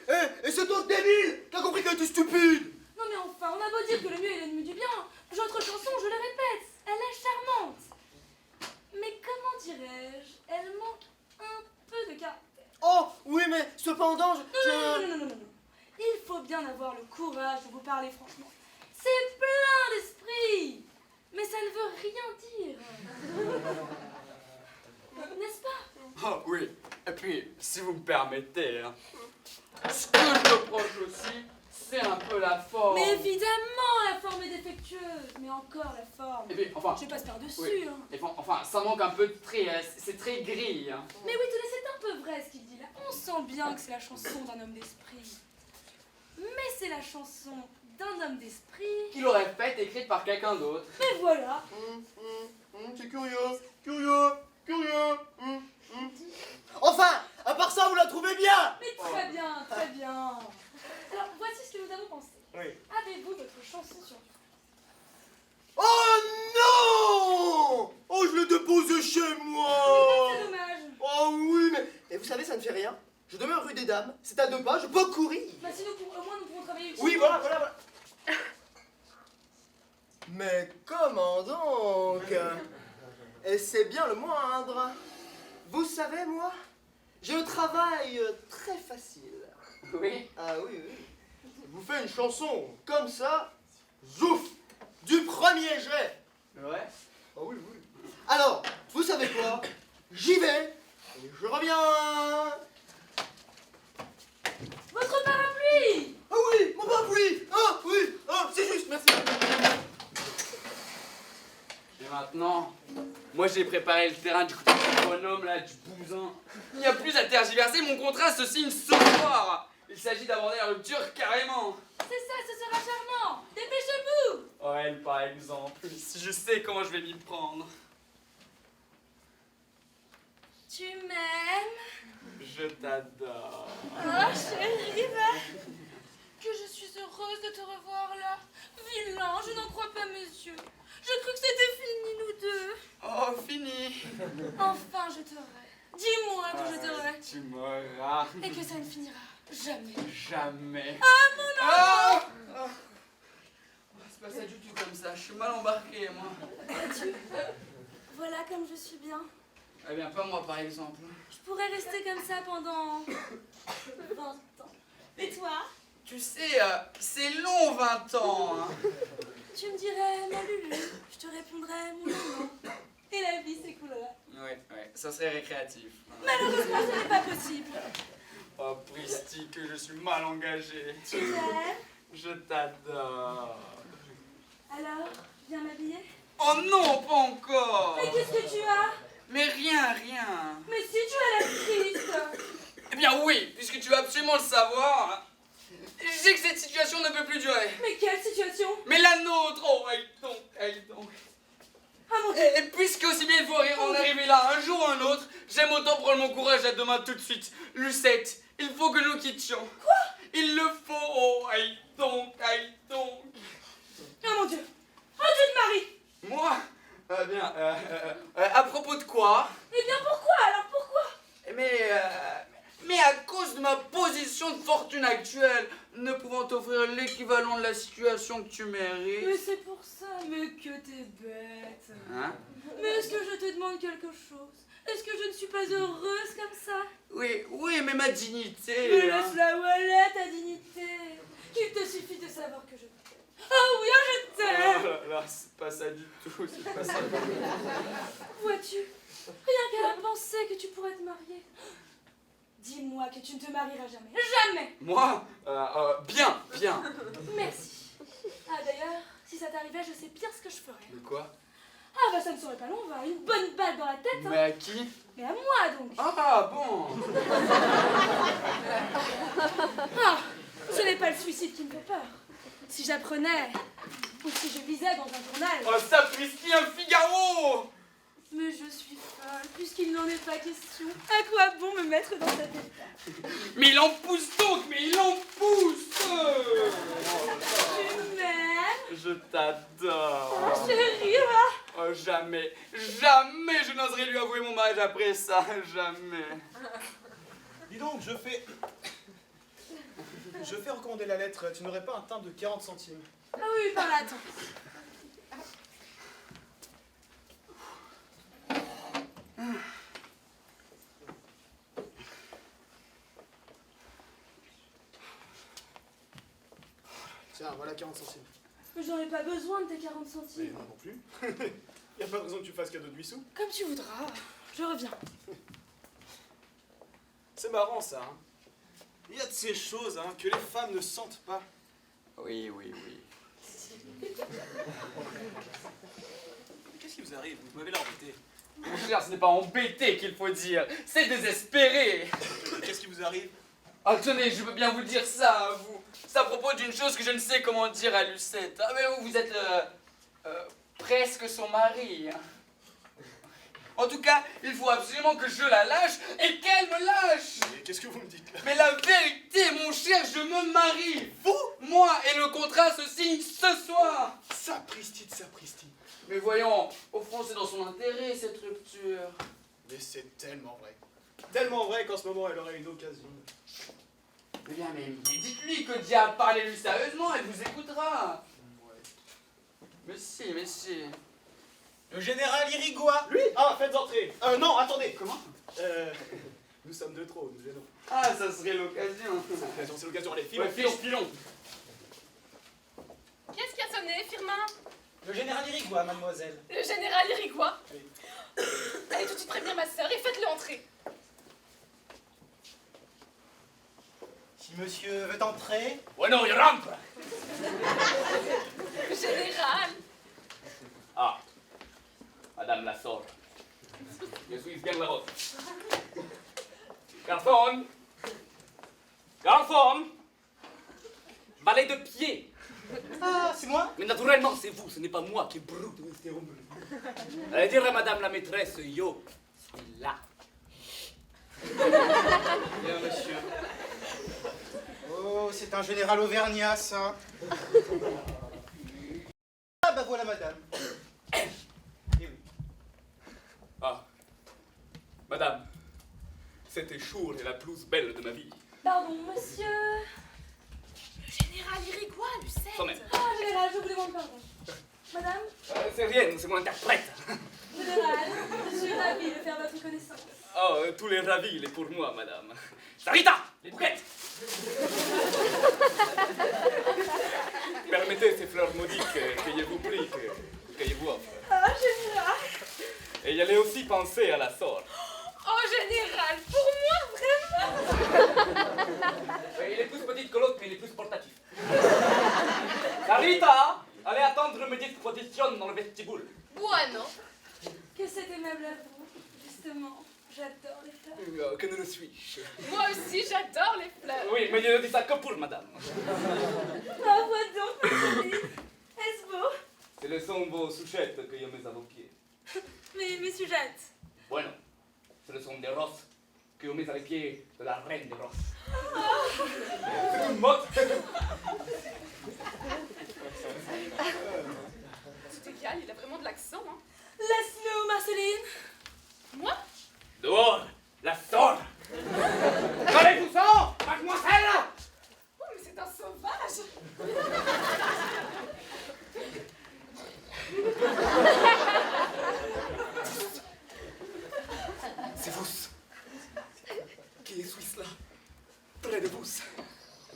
Et c'est toi, débile! T'as compris qu'elle était stupide! Non mais enfin, on a beau dire que le mieux est l'ennemi du bien. Votre chanson, je le répète, elle est charmante. Mais comment dirais-je, elle manque un peu de caractère. Oh, oui, mais cependant, Non. Il faut bien avoir le courage de vous parler franchement. C'est plein d'esprit. Mais ça ne veut rien dire. N'est-ce pas? Oh oui, et puis, si vous me permettez, hein, ce que je reproche aussi, c'est un peu la forme. Mais évidemment, la forme est défectueuse. Mais encore la forme. Et puis, enfin, Je passe par-dessus. oui. Hein. Et enfin, ça manque un peu de trait, c'est très gris. Hein. Mais oui, tenez, c'est un peu vrai ce qu'il dit là. On sent bien que c'est la chanson d'un homme d'esprit. Mais c'est la chanson d'un homme d'esprit. Qu'il aurait faite, écrite par quelqu'un d'autre. Mais voilà. C'est curieux. Enfin, à part ça, vous la trouvez bien! Mais très bien, très bien. Alors, voici ce que nous avons pensé. Oui. Avez-vous votre chanson sur vous? Oh non! Oh, je l'ai déposée chez moi! C'est dommage. Oh oui, mais vous savez, ça ne fait rien. Je demeure rue des Dames, c'est à 2 pas, je peux courir. Bah si au moins nous pouvons travailler Oui, utilement. voilà. Mais comment donc? Et c'est bien le moindre. Vous savez, moi, j'ai un travail très facile. Oui. Ah oui. Je vous fais une chanson comme ça, zouf, du premier jet. Ouais. Ah oui. Alors, vous savez quoi? J'y vais et je reviens. Votre parapluie! Ah oui, mon parapluie. Ah oui, c'est juste, merci. Et maintenant, moi j'ai préparé le terrain du petit bonhomme là, du bousin. Il n'y a plus à tergiverser, mon contrat se signe ce soir. Il s'agit d'aborder la rupture carrément. C'est ça, ce sera charmant. Dépêchez-vous! Oh, elle par exemple, si je sais comment je vais m'y prendre. Tu m'aimes? Je t'adore. Oh chérie, que je suis heureuse de te revoir là. Vilain, je n'en crois pas mes yeux. Je crus que c'était fini nous deux. Oh, fini. Enfin je t'aurai. Dis-moi que je t'aurai. Tu m'auras. Et que ça ne finira jamais. Jamais. Ah mon enfant! Ah. C'est pas ça du tout comme ça, je suis mal embarqué moi. Vois-tu? Voilà comme je suis bien. Eh bien, pas moi par exemple. Je pourrais rester comme ça pendant 20 ans. Et toi? Tu sais, c'est long 20 ans. Hein. Tu me dirais ma Lulu, je te répondrais mon maman. Et la vie s'écoulerait. Ouais, ça serait récréatif. Malheureusement, ce n'est pas possible. Oh, Pristi, que je suis mal engagé. Tu m'aimes? Je t'adore. Alors, viens m'habiller? Oh non, pas encore. Mais qu'est-ce que tu as? Mais rien. Mais si tu as l'air triste. Eh bien oui, puisque tu veux absolument le savoir. Je sais que cette situation ne peut plus durer. Mais quelle situation? Mais la nôtre, oh, aïe donc. Ah mon Dieu. Et puisque aussi bien il faut en arriver là un jour ou un autre, j'aime autant prendre mon courage à deux mains tout de suite. Lucette, il faut que nous quittions. Quoi? Il le faut, oh, aïe donc. Ah mon Dieu. Oh Dieu de Marie. Moi bien, à propos de quoi? Eh bien pourquoi alors, pourquoi? Mais à cause de ma position de fortune actuelle, ne pouvant t'offrir l'équivalent de la situation que tu mérites. Mais c'est pour ça, mais que t'es bête. Hein? Mais est-ce que je te demande quelque chose? Est-ce que je ne suis pas heureuse comme ça? Oui, mais ma dignité. Mais hein. laisse-la où elle est, ta dignité. Qu'il te suffit de savoir que je t'aime. Oh oui, je t'aime. Oh là là, c'est pas ça du tout, c'est pas ça. Vois-tu, rien qu'à la pensée que tu pourrais te marier. Dis-moi que tu ne te marieras jamais. Jamais. Moi bien. Merci. Ah d'ailleurs, si ça t'arrivait, je sais bien ce que je ferais. De quoi? Ah bah ça ne serait pas long, va. Une bonne balle dans la tête. Hein. Mais à qui? Mais à moi donc. Ah bon. Ah, ce n'est pas le suicide qui me fait peur. Si j'apprenais, ou si je lisais dans un journal. Oh, ça Pristi, un Figaro. Mais je suis folle, puisqu'il n'en est pas question. À quoi bon me mettre dans cet état? Mais il en pousse donc, mais il en pousse. Tu m'aimes? Je t'adore. Oh, chérie, va. Oh, jamais, jamais je n'oserais lui avouer mon mariage après ça, jamais. Dis donc, je fais recommander la lettre. Tu n'aurais pas un timbre de 40 centimes? Ah oui, par là, attends. Tiens, voilà 40 centimes. Mais j'en ai pas besoin de tes 40 Mais centimes. non plus. Y a pas de raison que tu fasses cadeau de 8 sous. Comme tu voudras. Je reviens. C'est marrant ça, hein. Il y a de ces choses, hein, que les femmes ne sentent pas. Oui, oui, oui. Qu'est-ce qui vous arrive? Vous m'avez l'air embêté. Mon cher, ce n'est pas embêté qu'il faut dire, c'est désespéré. Qu'est-ce qui vous arrive? Ah, tenez, je veux bien vous dire ça à vous. C'est à propos d'une chose que je ne sais comment dire à Lucette. Ah, mais vous êtes presque son mari. En tout cas, il faut absolument que je la lâche et qu'elle me lâche. Mais qu'est-ce que vous me dites là? Mais la vérité, mon cher, je me marie. Vous, moi, et le contrat se signe ce soir. Sapristi de sapristi. Mais voyons, au fond, c'est dans son intérêt, cette rupture. Mais c'est tellement vrai. Tellement vrai qu'en ce moment, elle aurait une occasion. Eh bien, mais dites-lui que diable, parlez-lui sérieusement, elle vous écoutera. Ouais. Mais si, mais si. Le général Irigois. Lui? Ah, faites entrer. Non, attendez. Comment? Nous sommes de trop, nous gênons. Ah, ça serait l'occasion. C'est l'occasion, allez, filons, Ouais, filons. filons. Qu'est-ce qui a sonné, Firmin? Le général Irigois, mademoiselle. Le général Irigois. Oui. Allez tout de suite prévenir ma sœur et faites-le entrer. Si monsieur veut entrer. Bueno, il rentre. Le général. Ah, Madame la sœur. Je suis bien la route. Garçon. Garçon. Valet de pied. Ah, c'est moi? Mais naturellement, c'est vous, ce n'est pas moi qui brute ce homme. Allez dire à madame la maîtresse, yo, suis là. Bien, monsieur. Oh, c'est un général auvergnat, ça. Ah, bah voilà, madame. Eh oui. Ah, madame, cette jour est la plus belle de ma vie. Pardon, monsieur. Le général Irigois, Lucette. Quand même. Ah, général, je vous demande pardon. Madame, C'est rien, c'est mon interprète. général, je suis ravie de faire votre connaissance. Oh, tous les ravis, il est pour moi, madame. Sarita, les bouquettes. Permettez ces fleurs maudites que je vous prie, que je vous offre. Ah, général. Et y allez aussi penser à la sorte. Oh, général, pour moi, vraiment. Il est plus petit que l'autre, mais il est plus portatif. Sarita, allez attendre mes dispositions dans le vestibule. Bueno. Que c'est aimable à vous, justement. J'adore les fleurs. Que ne le suis-je? Moi aussi, j'adore les fleurs. Oui, mais je ne dis ça que pour madame. Ah, vois donc, Marceline. Est-ce beau? Ce ne sont vos souchettes que je mets à vos pieds. Mais Sujette. Bueno, ce sont des roses que je mets à les pieds de la reine des roses. C'est une mode. C'est égal, il a vraiment de l'accent, hein. Laisse-nous, Marceline. Moi? Dehors, la sorte. Allez-vous-en, mademoiselle. Oh, mais c'est un sauvage. C'est vous qui suis là, près de vous,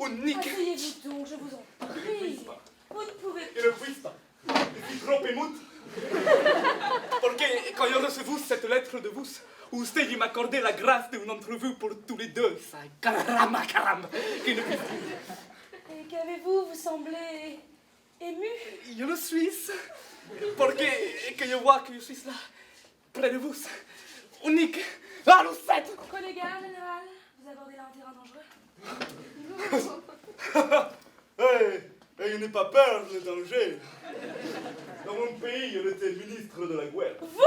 unique. Asseyez-vous donc, je vous en prie. Vous ne pouvez Et le fils, je suis trop émoute. Parce que quand je reçu cette lettre de vous, usted m'accordait la grâce d'une entrevue pour tous les deux. Ça, caramba, qui ne puisse plus. Et qu'avez-vous? Vous semblez ému. Je le suis, parce que je vois que je suis là, près de vous, unique. Ah, Lucette! Prenez garde, général. Vous abordez là un terrain dangereux. Hey, n'ayez pas peur, le danger. Dans mon pays, il était ministre de la guerre. Vous?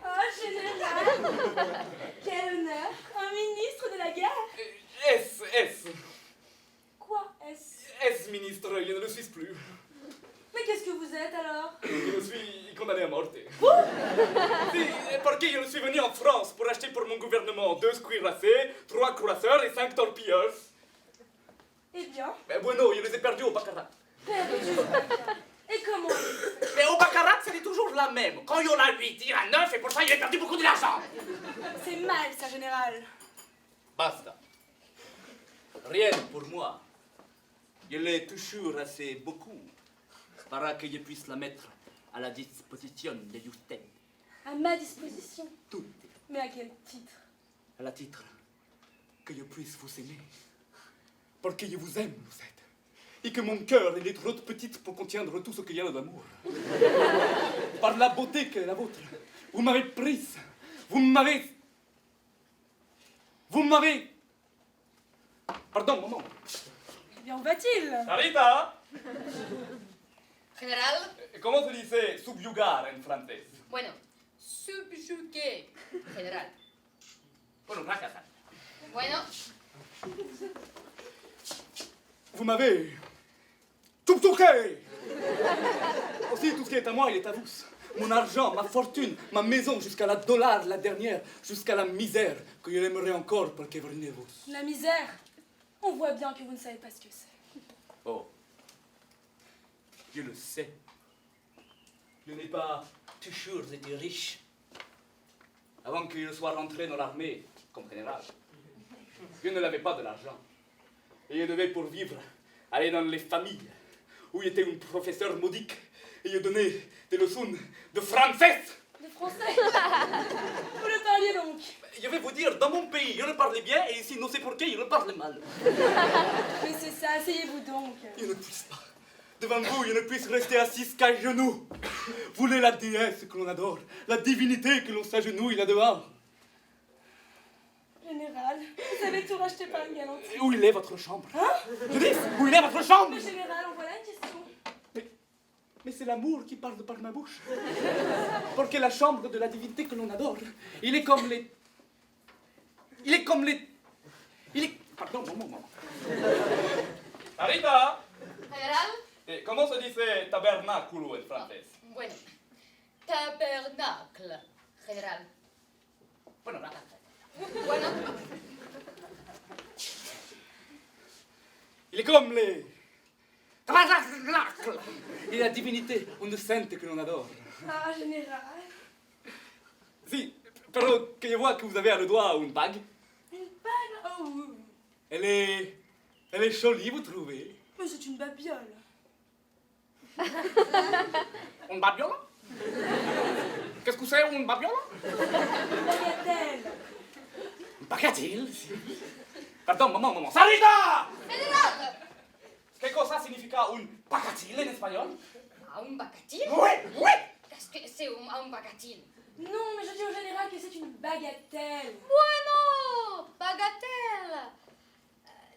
Ah, général! Quel honneur! Un ministre de la guerre? S. Quoi est-ce? S ministre, je ne le suis plus. Mais qu'est-ce que vous êtes alors? Je suis condamné à mort. Si, parce que je suis venu en France pour acheter pour mon gouvernement 2 cuirassés, 3 croiseurs et 5 torpilleurs. Eh bien, Mais bueno, je les ai perdus au baccarat. perdu. Et comment? Mais au baccarat, c'est toujours la même. Quand il y en a 8, il y en a 9 et pour ça, il a perdu beaucoup d'argent. C'est mal, ça, général. Basta. Rien pour moi. Je l'ai toujours assez beaucoup para que je puisse la mettre à la disposition de Justin. À ma disposition. Tout Mais à quel titre? à la titre que je puisse vous aimer. Parce que je vous aime, Lucette. Et que mon cœur il est trop petit pour contenir tout ce qu'il y a d'amour. Par la beauté que est la vôtre, vous m'avez prise. Vous m'avez... Pardon, maman. Eh bien, où va-t-il? Sarita, Général, comment se disait subjugar en français? bueno, subjugué. Général. Bueno, gracias. Bueno, Vous m'avez... tout touché. Aussi, tout ce qui est à moi, il est à vous. Mon argent, ma fortune, ma maison, jusqu'à la dollar, la dernière, jusqu'à la misère, que je l'aimerais encore pour que vous veniez vous. La misère. On voit bien que vous ne savez pas ce que c'est. Oh, je le sais. Je n'ai pas toujours été riche. Avant que je sois rentré dans l'armée comme général, je ne l'avais pas de l'argent. Et je devais pour vivre aller dans les familles où j'étais un professeur modique et je donnais des leçons de français. De français? Vous le parliez donc? Je vais vous dire, dans mon pays, je le parlais bien et ici, non sais pourquoi, je le parle mal. Mais c'est ça, asseyez-vous donc. Je ne puisse pas. Devant vous, je ne puisse rester assise qu'à genoux. Vous êtes la déesse que l'on adore, la divinité que l'on s'agenouille là-devant. Général, vous avez tout racheté par une galanterie. Où il est votre chambre? Je dis, où il est votre chambre? Mais général, en voilà une question. Mais c'est l'amour qui parle par ma bouche. Parce que la chambre de la divinité que l'on adore, il est comme les... Pardon, maman. Arita, général, comment se disait tabernaculo en français? bueno, tabernacle. Général. Bueno, nada. Bueno, Il est comme les... Tabernacle. Et la divinité, une sainte que l'on adore. Ah, général. Si, pero que je vois que vous avez à le doigt une bague. Une bague? Oh, oui. Elle est jolie, vous trouvez? Mais c'est une babiole. Une babiola? Qu'est-ce que c'est une babiola? Une bagatelle. Une bagatelle? Pardon, maman. Sarita! général. ¿Qué cosa significa un bagatelle en espagnol? ¿A un bacatil? Oui! Qu'est-ce que c'est un bacatil? Non, mais je dis au général que c'est une bagatelle. Bueno, bagatelle.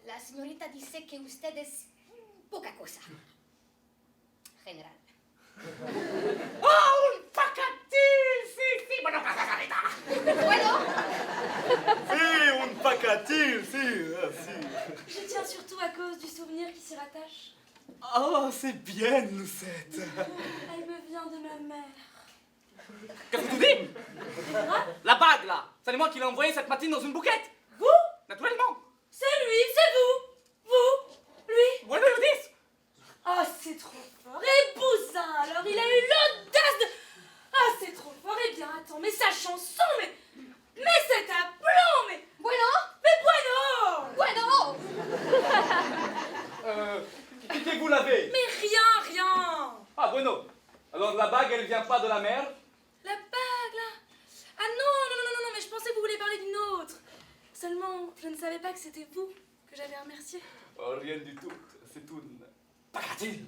La señorita dice que usted es poca cosa. General. Ah, un bagatelle! Sí, bueno, Sarita. Bueno, Sí, un bagatelle, sí. Je tiens surtout à cause du souvenir qui s'y rattache. Ah, c'est bien, Lucette. Elle me vient de ma mère. Qu'est-ce que tu dis? La bague, là, c'est moi qui l'ai envoyée cette matinée dans une bouquette. Vous? Naturellement. C'est lui, c'est vous. Vous, lui. Voilà le disque. Oh, c'est trop fort. Et Bousin, alors il a eu l'audace de... Ah, c'est trop fort. Eh bien, attends, mais sa chanson, mais c'est un plomb, mais... bueno, Mais bueno. Qui vous l'avez? Mais rien. Ah, bueno. Alors la bague, elle vient pas de la mer? La bague, là. Ah non, mais je pensais que vous vouliez parler d'une autre. Seulement, je ne savais pas que c'était vous que j'avais remercié. Oh, rien du tout. C'est une bagatelle.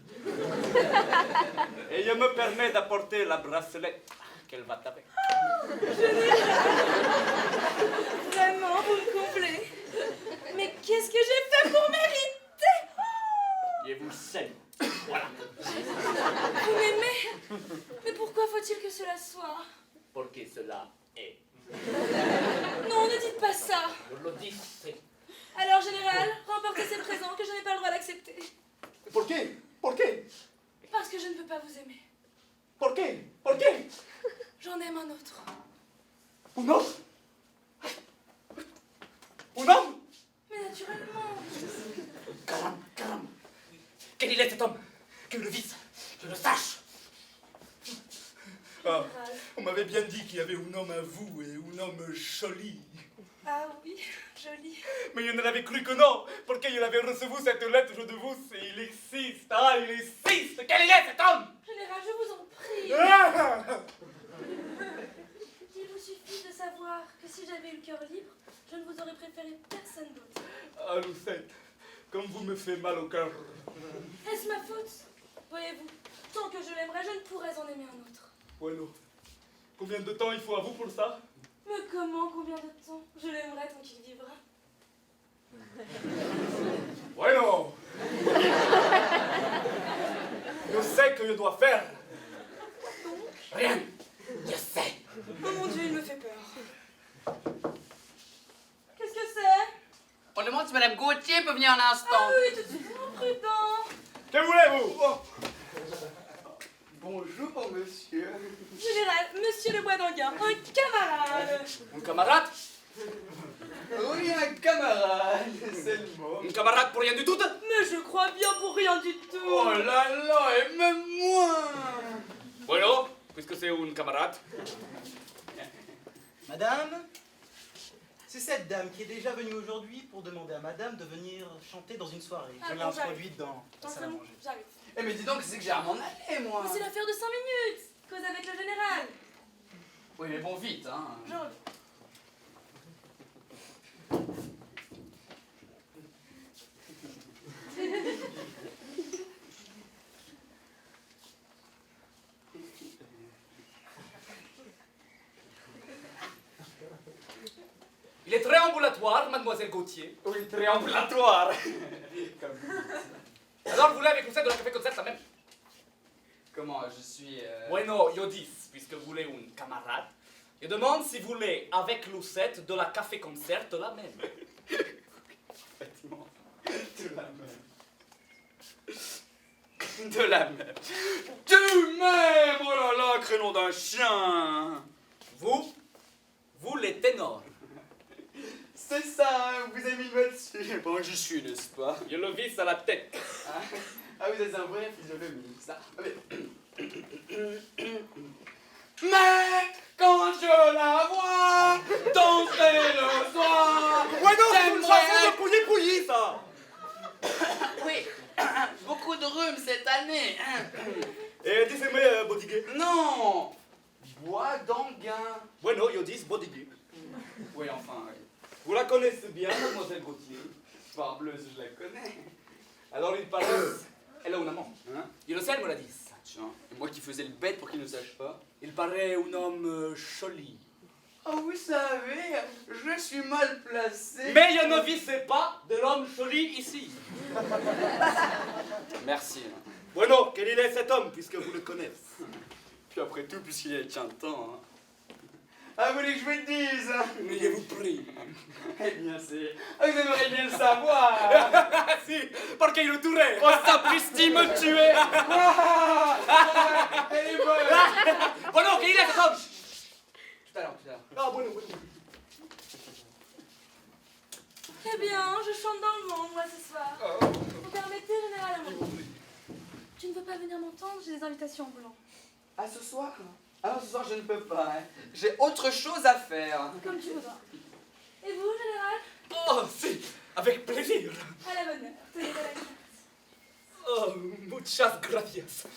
Et je me permets d'apporter la bracelet qu'elle va taper. Vraiment, vous me comblez. Mais qu'est-ce que j'ai fait pour mériter? Je vous aime. Voilà. Vous m'aimez? Mais pourquoi faut-il que cela soit? Pour que cela est. Non, ne dites pas ça. Je le dis, c'est... Alors, général, remportez ces présents que je n'ai pas le droit d'accepter. ¿Por qué? ¿Por qué? Parce que je ne peux pas vous aimer. ¿Por qué? ¿Por qué? J'en aime un autre. ¿Un homme? ¿Un homme? Mais naturellement. Caramba, caramba. Quel il est cet homme? Que le vice, je le sache. Ah, on m'avait bien dit qu'il y avait un homme à vous et un homme joli. Ah oui, joli. Mais je ne l'avais cru que non, parce que je l'avais reçu cette lettre de vous et il existe, ah, il existe. Quel il est cet homme? Général, je vous en prie. Ah! Il vous suffit de savoir que si j'avais eu le cœur libre, je ne vous aurais préféré personne d'autre. Ah, Lucette, comme vous me faites mal au cœur. Est-ce ma faute? Voyez-vous, tant que je l'aimerais, je ne pourrais en aimer un autre. Bueno, combien de temps il faut à vous pour ça? Mais comment, combien de temps? Je l'aimerais tant qu'il vivra. Bueno. Je sais que je dois faire. Rien. Je sais. Oh mon Dieu, il me fait peur. Qu'est-ce que c'est? On demande si Madame Gauthier peut venir un Ah instant. oui, tout de suite, prudent. Que voulez-vous? Bonjour, monsieur. Général, monsieur Le Bois d'Anguin, un camarade. Un camarade? Oui, un camarade, c'est le mot. Un camarade pour rien du tout? Mais je crois bien pour rien du tout. Oh là là, et même moi. Bueno, puisque c'est un camarade. Madame, c'est cette dame qui est déjà venue aujourd'hui pour demander à madame de venir chanter dans une soirée. Ah Je l'ai bon, j'arrive. introduite dans la salle à manger. J'arrive. Eh mais dis donc, c'est que j'ai à m'en aller, moi. Mais c'est l'affaire de 5 minutes. Cause avec le général. Oui, mais bon, vite, hein. Je reviens. Il est très ambulatoire, mademoiselle Gauthier. Oui, triambulatoire. Alors vous l'avez couché de la café concert la même? Comment, je suis... Bueno, yo dis, puisque vous voulez un camarade, je demande si vous voulez, avec Lucette, de la café concert la même. Effectivement, de la même. De la même. Du même. Oh là là, créneau d'un chien. Vous les ténors. C'est ça, hein, vous avez mis le mot dessus. Bon, j'y suis, n'est-ce pas? Je le vis à la tête. Ah, vous êtes un vrai physionomiste, ça. Ah, mais quand je la vois danser le soir, Ouais non, c'est une j'aimerais- chanson de Pouilly-Pouilly, ça. Oui, beaucoup de rhume cette année. Et dites-moi, Bodiguet. Non, Bois d'Anguin. Bueno, yo dis Bodiguet. Oui, enfin, oui. Vous la connaissez bien, mademoiselle Gauthier. Barbleuse, je la connais. Alors il paraît, elle a un amant. Hein? Il le sait, elle me l'a dit. Tiens, et moi qui faisais le bête pour qu'il ne sache pas. Il paraît un homme joli. Oh, vous savez, je suis mal placé. Mais je ne visais pas de l'homme joli ici. Merci. Bueno, quel il est cet homme, puisque vous le connaissez? Puis après tout, puisqu'il est tient temps. Hein. Ah, vous voulez que je vous le dise? Mais je vous prie. Eh bien, c'est... Ah, vous aimeriez bien le savoir. Ah si, parce qu'il le tuerait. Oh, sapristi, me tuer. Elle est bonne. Bueno, quel il est cet homme? Tout à l'heure, tout à l'heure. Ah, bueno, bueno. Eh bien, je chante dans le monde, moi, ce soir. Vous permettez, général, à mon Tu ne veux pas venir m'entendre? J'ai des invitations en blanc. Ah, ce soir? Ah non, ce soir, je ne peux pas. Hein. J'ai autre chose à faire. Comme tu voudras. Et vous, général? Oh, si, avec plaisir. À la bonne heure. Tenez à la carte. Oh, muchas gracias.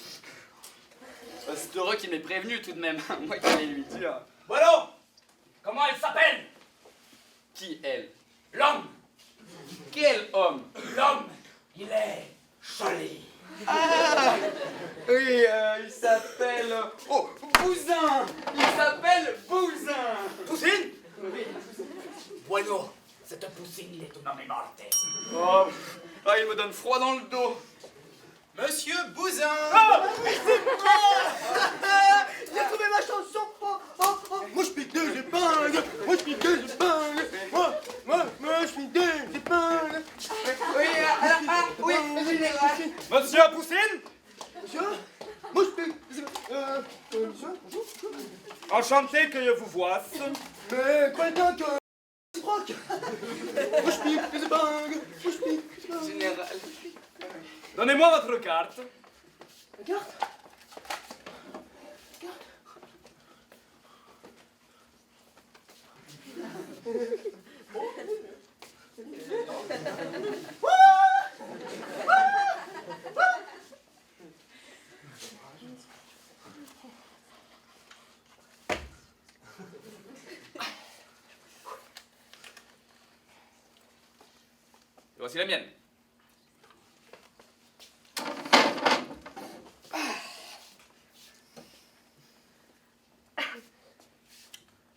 C'est heureux qu'il m'ait prévenu tout de même. Moi qui allais lui dire. Bueno, comment elle s'appelle? Qui, elle? L'homme. Quel homme? L'homme, il est joli. Ah oui, il s'appelle... Oh, Bousin. Il s'appelle Bousin. Poussine? Oui. Bueno, cette poussine, il est un homme mortel. Oh, ah, il me donne froid dans le dos. Monsieur Bouzin. J'ai trouvé ma chanson. Moi je pique des épingles. Moi je pique des épingles. Moi je pique des épingles. Oui, général. Monsieur Poussine, Monsieur, moi je pique des épingles. Monsieur, bonjour. enchanté que je vous voie. Mais croyez bien que Brock. Moi je pique des épingles. Moi je pique des épingles. Général. Donnez-moi votre carte. Regarde. Voici la mienne.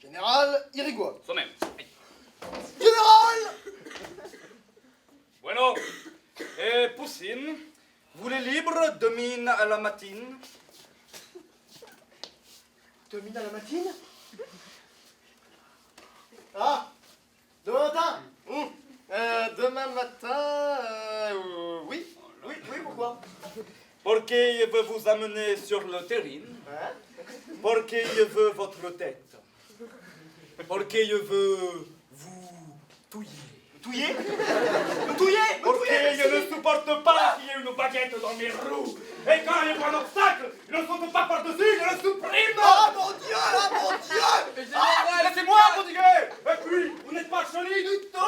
Général Irigoyen. Soi-même. Général! Bueno. Et Poussine, vous les libres de mine à la matine? Domine à la matinée? Ah! Demain matin? Demain matin, oui, pourquoi? Parce qu'il veut vous amener sur le terrain. Parce qu'il veut votre tête. Parce qu'il veut vous touiller. Touiller? Me touiller? Parce qu'il ne supporte pas qu'il y ait une baguette dans mes roues. Et quand il y a un obstacle, il ne saute pas par-dessus, il le supprime. Ah mon Dieu, ah mon Dieu! Laissez-moi prodiguer. Et puis, vous n'êtes pas joli du tout.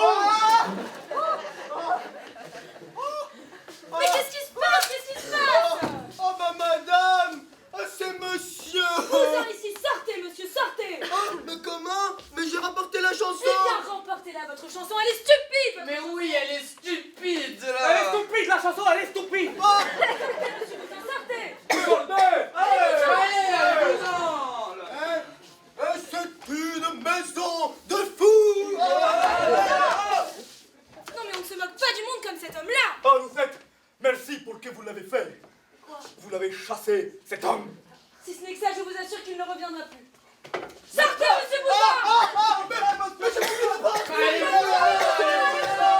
Mais qu'est-ce qui se passe? Qu'est-ce qui se passe? Oh bah madame! C'est monsieur! Bouzin ici, sortez monsieur, sortez! Oh, mais comment? Mais j'ai rapporté la chanson! Eh bien, remportez-la votre chanson, elle est stupide! Mais oui, elle est stupide Elle est là. stupide, la chanson, elle est stupide. Monsieur Bouzin, sortez! Sortez. Allez. C'est une maison de fous! Non mais on ne se moque pas du monde comme cet homme-là! Oh, Lucette, merci pour que vous l'avez fait. Quoi? Vous l'avez chassé, cet homme. Si ce n'est que ça, je vous assure qu'il ne reviendra plus. Sortez, monsieur Bouzin! Mais je ne pas!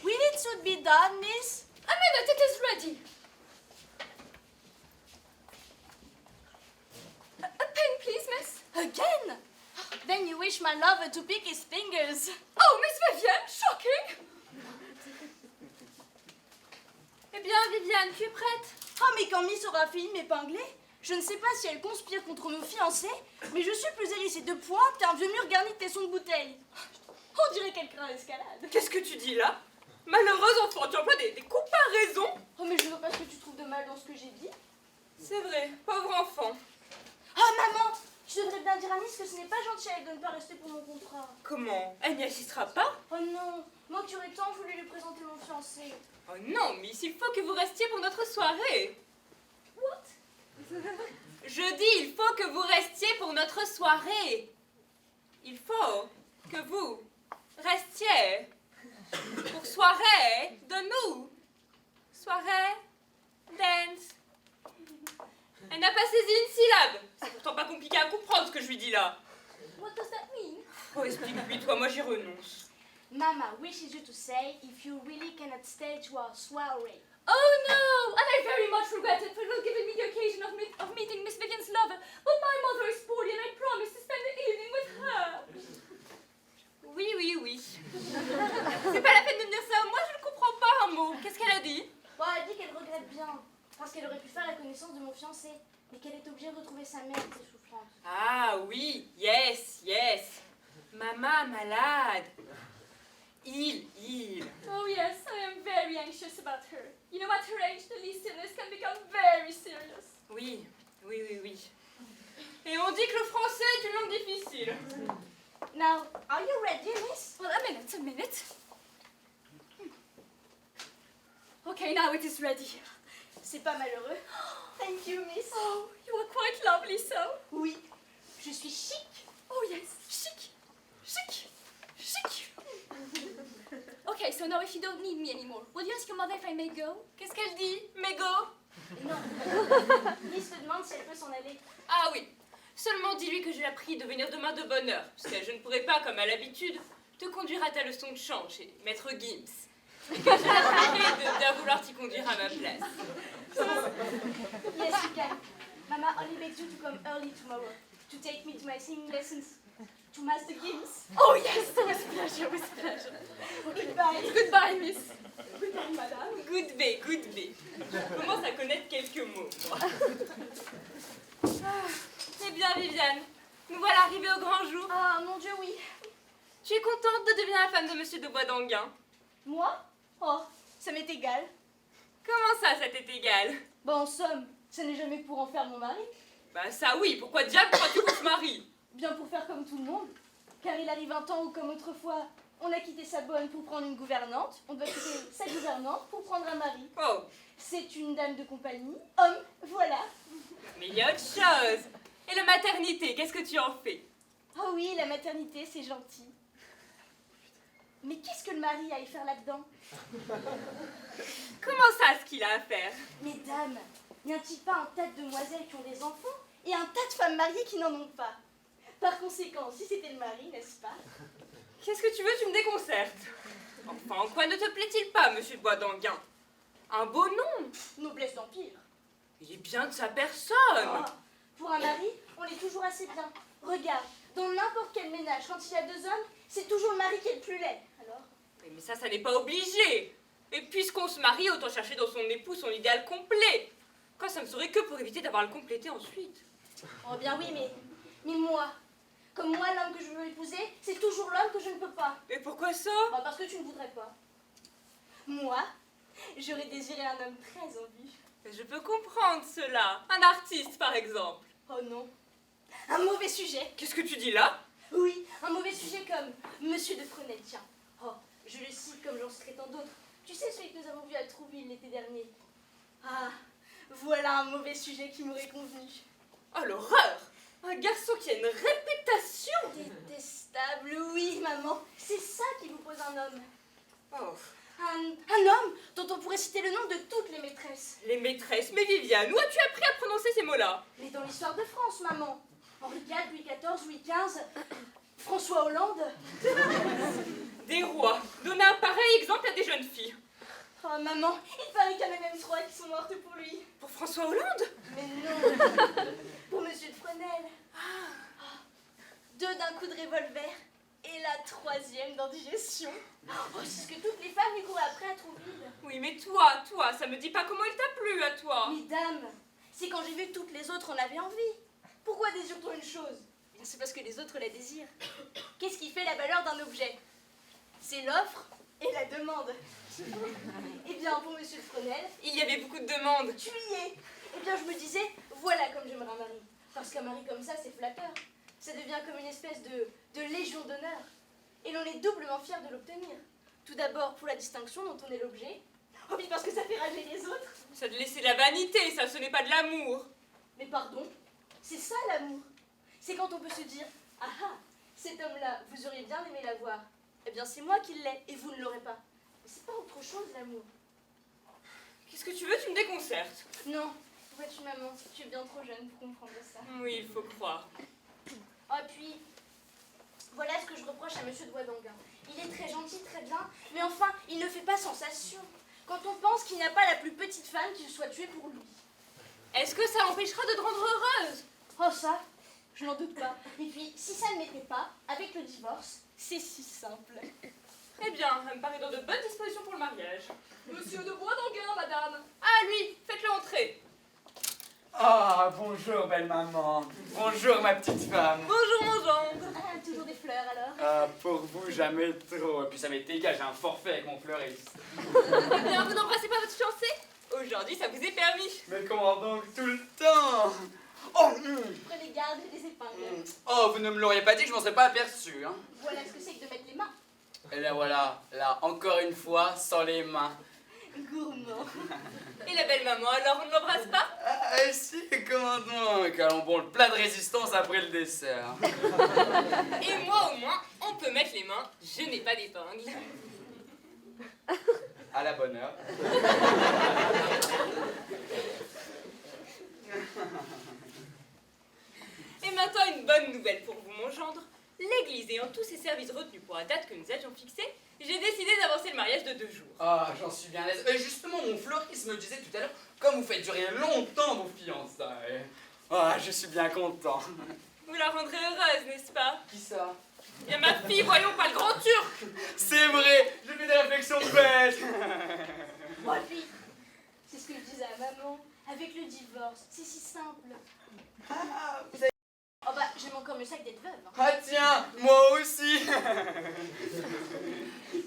Will it soon be done, miss? A minute, it is ready. A pen, please, miss. Again? Then you wish my lover to pick his fingers. Oh, Miss Vivienne, shocking. Eh bien, Viviane, tu es prête? Oh, mais quand Miss aura fini de m'épingler, je ne sais pas si elle conspire contre mon fiancé, mais je suis plus hérissée de pointe qu'un vieux mur garni de tessons de bouteille. On dirait qu'elle craint l'escalade. Qu'est-ce que tu dis là? Malheureuse enfant, tu emploies des comparaisons. Oh, mais je vois pas ce que tu trouves de mal dans ce que j'ai dit. C'est vrai, pauvre enfant. Oh, maman! Je devrais bien dire à Miss que ce n'est pas gentil à elle de ne pas rester pour mon contrat. Comment? Elle n'y assistera pas? Oh non, moi qui aurais tant voulu lui présenter mon fiancé. Oh non, Miss, il faut que vous restiez pour notre soirée. What? Je dis, il faut que vous restiez pour notre soirée. Il faut que vous restiez pour soirée de nous. Soirée, dance. Elle n'a pas saisi une syllabe. C'est pourtant pas compliqué à comprendre ce que je lui dis là. What does that mean? Oh, explique-lui, toi, moi j'y renonce. Mama wishes you to say if you really cannot stay to our soiree. Oh no! And I very much regret it for not giving me the occasion of meeting Miss Vivian's lover. But my mother is poorly and I promised to spend the evening with her. Oui, oui, oui. C'est pas la peine de me dire ça. Moi, je ne comprends pas un mot. Qu'est-ce qu'elle a dit? Bon, elle dit qu'elle regrette bien, parce qu'elle aurait pu faire la connaissance de mon fiancé, mais qu'elle est obligée de retrouver sa mère qui est souffrante. Ah oui, yes, yes. Maman malade. Il. Oh yes, I am very anxious about her. You know, at her age, the least illness can become very serious. Oui. Et on dit que le français est une langue difficile. Now, are you ready, miss? Well, a minute. Okay, now it is ready. C'est pas malheureux. Thank you, miss. Oh, you are quite lovely, so. Oui, Je suis chic. Oh yes, chic, chic, chic. Okay, so now if you don't need me anymore, will you ask your mother if I may go? Qu'est-ce qu'elle dit? May go? Non. Lise te demande si elle peut s'en aller. Ah oui, seulement dis-lui que je la prie de venir demain de bonne heure, parce que je ne pourrai pas, comme à l'habitude, te conduire à ta leçon de chant chez Maître Gims. Et que je la prierai de bien vouloir t'y conduire à ma place. Yes, you can. Mama only begs you to come early tomorrow to take me to my singing lessons to Master Gims. Oh yes, with pleasure, with pleasure. Goodbye. Goodbye, miss. Goodbye, madame. Good day, good day. Je commence à connaître quelques mots, moi. Eh bien, Viviane, nous voilà arrivés au grand jour. Ah, mon Dieu, oui. Tu es contente de devenir la femme de Monsieur de Boisdanguin? Moi? Oh, ça m'est égal. Comment ça t'est égal? Bon, en somme, ce n'est jamais pour en faire mon mari. Bah ça oui, pourquoi diable crois-tu qu'on se marie? Bien pour faire comme tout le monde. Car il arrive un temps où, comme autrefois, on a quitté sa bonne pour prendre une gouvernante, on doit quitter sa gouvernante pour prendre un mari. Oh, C'est une dame de compagnie, homme, voilà. mais il y a autre chose. Et la maternité, qu'est-ce que tu en fais? Oh oui, la maternité, c'est gentil. Mais qu'est-ce que le mari a à y faire là-dedans? Comment ça, ce qu'il a à faire? Mesdames, n'y a-t-il pas un tas de demoiselles qui ont des enfants et un tas de femmes mariées qui n'en ont pas? Par conséquent, si c'était le mari, n'est-ce pas? Qu'est-ce que tu veux, tu me déconcertes. Enfin, en quoi ne te plaît-il pas, Monsieur de Boisdanguin? Un beau nom. Noblesse d'empire. Il est bien de sa personne. Ah, pour un mari, on est toujours assez bien. Regarde, dans n'importe quel ménage, quand il y a deux hommes, c'est toujours le mari qui est le plus laid. Alors? Mais ça n'est pas obligé. Et puisqu'on se marie, autant chercher dans son époux son idéal complet. Quand ça ne serait que pour éviter d'avoir à le compléter ensuite. Oh bien oui, mais moi, comme moi, l'homme que je veux épouser, c'est toujours l'homme que je ne peux pas. Et pourquoi ça? Bah, parce que tu ne voudrais pas. Moi, j'aurais désiré un homme très en vue. Je peux comprendre cela. Un artiste, par exemple. Oh non, un mauvais sujet. Qu'est-ce que tu dis là? Oui, un mauvais sujet comme Monsieur de Fresnel, tiens. Oh, je le cite comme j'en citerai tant d'autres. Tu sais celui que nous avons vu à Trouville l'été dernier? Ah, voilà un mauvais sujet qui m'aurait convenu. Oh, l'horreur! Un garçon qui a une réputation! Détestable, oui, maman. C'est ça qui vous pose un homme. Oh. Un homme dont on pourrait citer le nom de toutes les maîtresses. Les maîtresses, mais Viviane, où as-tu appris à prononcer ces mots-là? Mais dans l'histoire de France, maman. Henri IV, Louis XIV, Louis XV, François Hollande. Des rois. Donner un pareil exemple à des jeunes filles. Oh, maman, il paraît qu'il y en a même 3 qui sont mortes pour lui. Pour François Hollande? Mais non. Pour Monsieur de Fresnel. Ah. 2 d'un coup de revolver. Et la 3e d'indigestion. Oh, c'est ce que toutes les femmes lui courent après à Trouville. Oui, mais toi, ça me dit pas comment il t'a plu à toi. Mesdames, c'est quand j'ai vu que toutes les autres en avaient envie. Pourquoi désire-t-on une chose? Eh bien, c'est parce que les autres la désirent. Qu'est-ce qui fait la valeur d'un objet? C'est l'offre et la demande. Eh bien, pour Monsieur de Fresnel, il y avait beaucoup de demandes. Tu y es. Eh bien, je me disais, voilà comme j'aimerais un mari. Parce qu'un mari comme ça, c'est flatteur. Ça devient comme une espèce de légion d'honneur. Et l'on est doublement fier de l'obtenir. Tout d'abord pour la distinction dont on est l'objet. Oh, puis parce que ça fait rager les autres. Ça de laisser la vanité, ça, ce n'est pas de l'amour. Mais pardon, c'est ça l'amour. C'est quand on peut se dire, ah ah, cet homme-là, vous auriez bien aimé l'avoir. Eh bien, c'est moi qui l'ai et vous ne l'aurez pas. Mais c'est pas autre chose l'amour. Qu'est-ce que tu veux, tu me déconcertes. Non, vois-tu maman, tu es bien trop jeune pour comprendre ça. Oui, il faut croire. Oh, puis, voilà ce que je reproche à Monsieur de Boisdanguin. Il est très gentil, très bien, mais enfin, il ne fait pas sensation. Quand on pense qu'il n'y a pas la plus petite femme qui soit tuée pour lui. Est-ce que ça l'empêchera de te rendre heureuse? Oh ça, je n'en doute pas. Et puis, si ça ne l'était pas, avec le divorce, c'est si simple. Eh bien, elle me paraît dans de bonnes dispositions pour le mariage. Monsieur de Boisdanguin, madame. Ah, lui, faites-le entrer. Ah, bonjour, belle maman. Bonjour, ma petite femme. Bonjour, mon gendre. Ah, toujours des fleurs alors. Ah, pour vous, jamais trop. Et puis ça m'est égal, j'ai un forfait avec mon fleuriste. Eh bien, vous n'embrassez pas votre fiancé? Aujourd'hui, ça vous est permis. Mais comment donc tout le temps? Oh, Prenez garde, je les épingles. oh, vous ne me l'auriez pas dit que je m'en serais pas aperçu, hein. Voilà ce que c'est que de mettre les mains. Et là, voilà, là, encore une fois, sans les mains. Gourmand. Et la belle maman, alors on ne l'embrasse pas? Ah, si, comment donc? Allons bon, le plat de résistance après le dessert. Et moi au moins, on peut mettre les mains, je n'ai pas d'épingle. À la bonne heure. Et maintenant une bonne nouvelle pour vous, mon gendre. L'église ayant tous ses services retenus pour la date que nous avions fixée, j'ai décidé d'avancer le mariage de 2 jours. Ah, j'en suis bien aise. Mais justement, mon fleuriste me disait tout à l'heure, comme vous faites durer longtemps vos fiançailles. Ah, je suis bien content. Vous la rendrez heureuse, n'est-ce pas? Qui ça? Et ma fille, voyons pas le grand turc. C'est vrai, je fais des réflexions bêtes. Moi, fille, c'est ce que je disais à maman. Avec le divorce, c'est si simple. Ah, vous avez... Oh bah, j'aime encore mieux ça que d'être veuve. Hein. Ah tiens, moi aussi.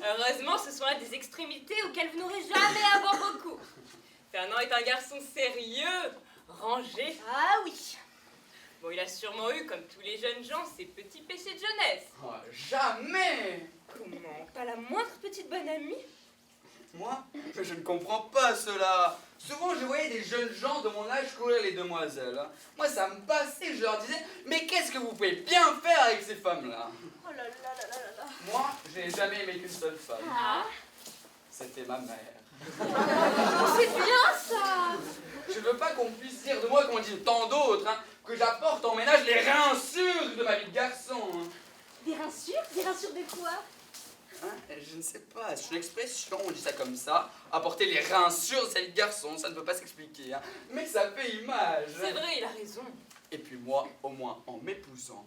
Heureusement, ce sont là des extrémités auxquelles vous n'aurez jamais à avoir recours. Fernand est un garçon sérieux, rangé. Ah oui. Bon, il a sûrement eu, comme tous les jeunes gens, ses petits péchés de jeunesse. Oh, jamais. Comment? Pas la moindre petite bonne amie? Moi, je ne comprends pas cela. Souvent, je voyais des jeunes gens de mon âge courir les demoiselles. Moi, ça me passait, je leur disais, mais qu'est-ce que vous pouvez bien faire avec ces femmes-là? Oh là là là là là là. Moi, je n'ai jamais aimé qu'une seule femme. Ah. C'était ma mère. C'est bien ça. Je veux pas qu'on puisse dire de moi, comme on dit de tant d'autres, hein, que j'apporte en ménage les reins sûrs de ma vie de garçon. Hein. Des reins sûrs? Des reins sûrs de quoi? Hein, je ne sais pas, c'est une expression, on dit ça comme ça. Apporter les reins sûrs de sa vie de garçon, ça ne peut pas s'expliquer. Hein, mais ça fait image. C'est vrai, il a raison. Et puis moi, au moins, en m'épousant,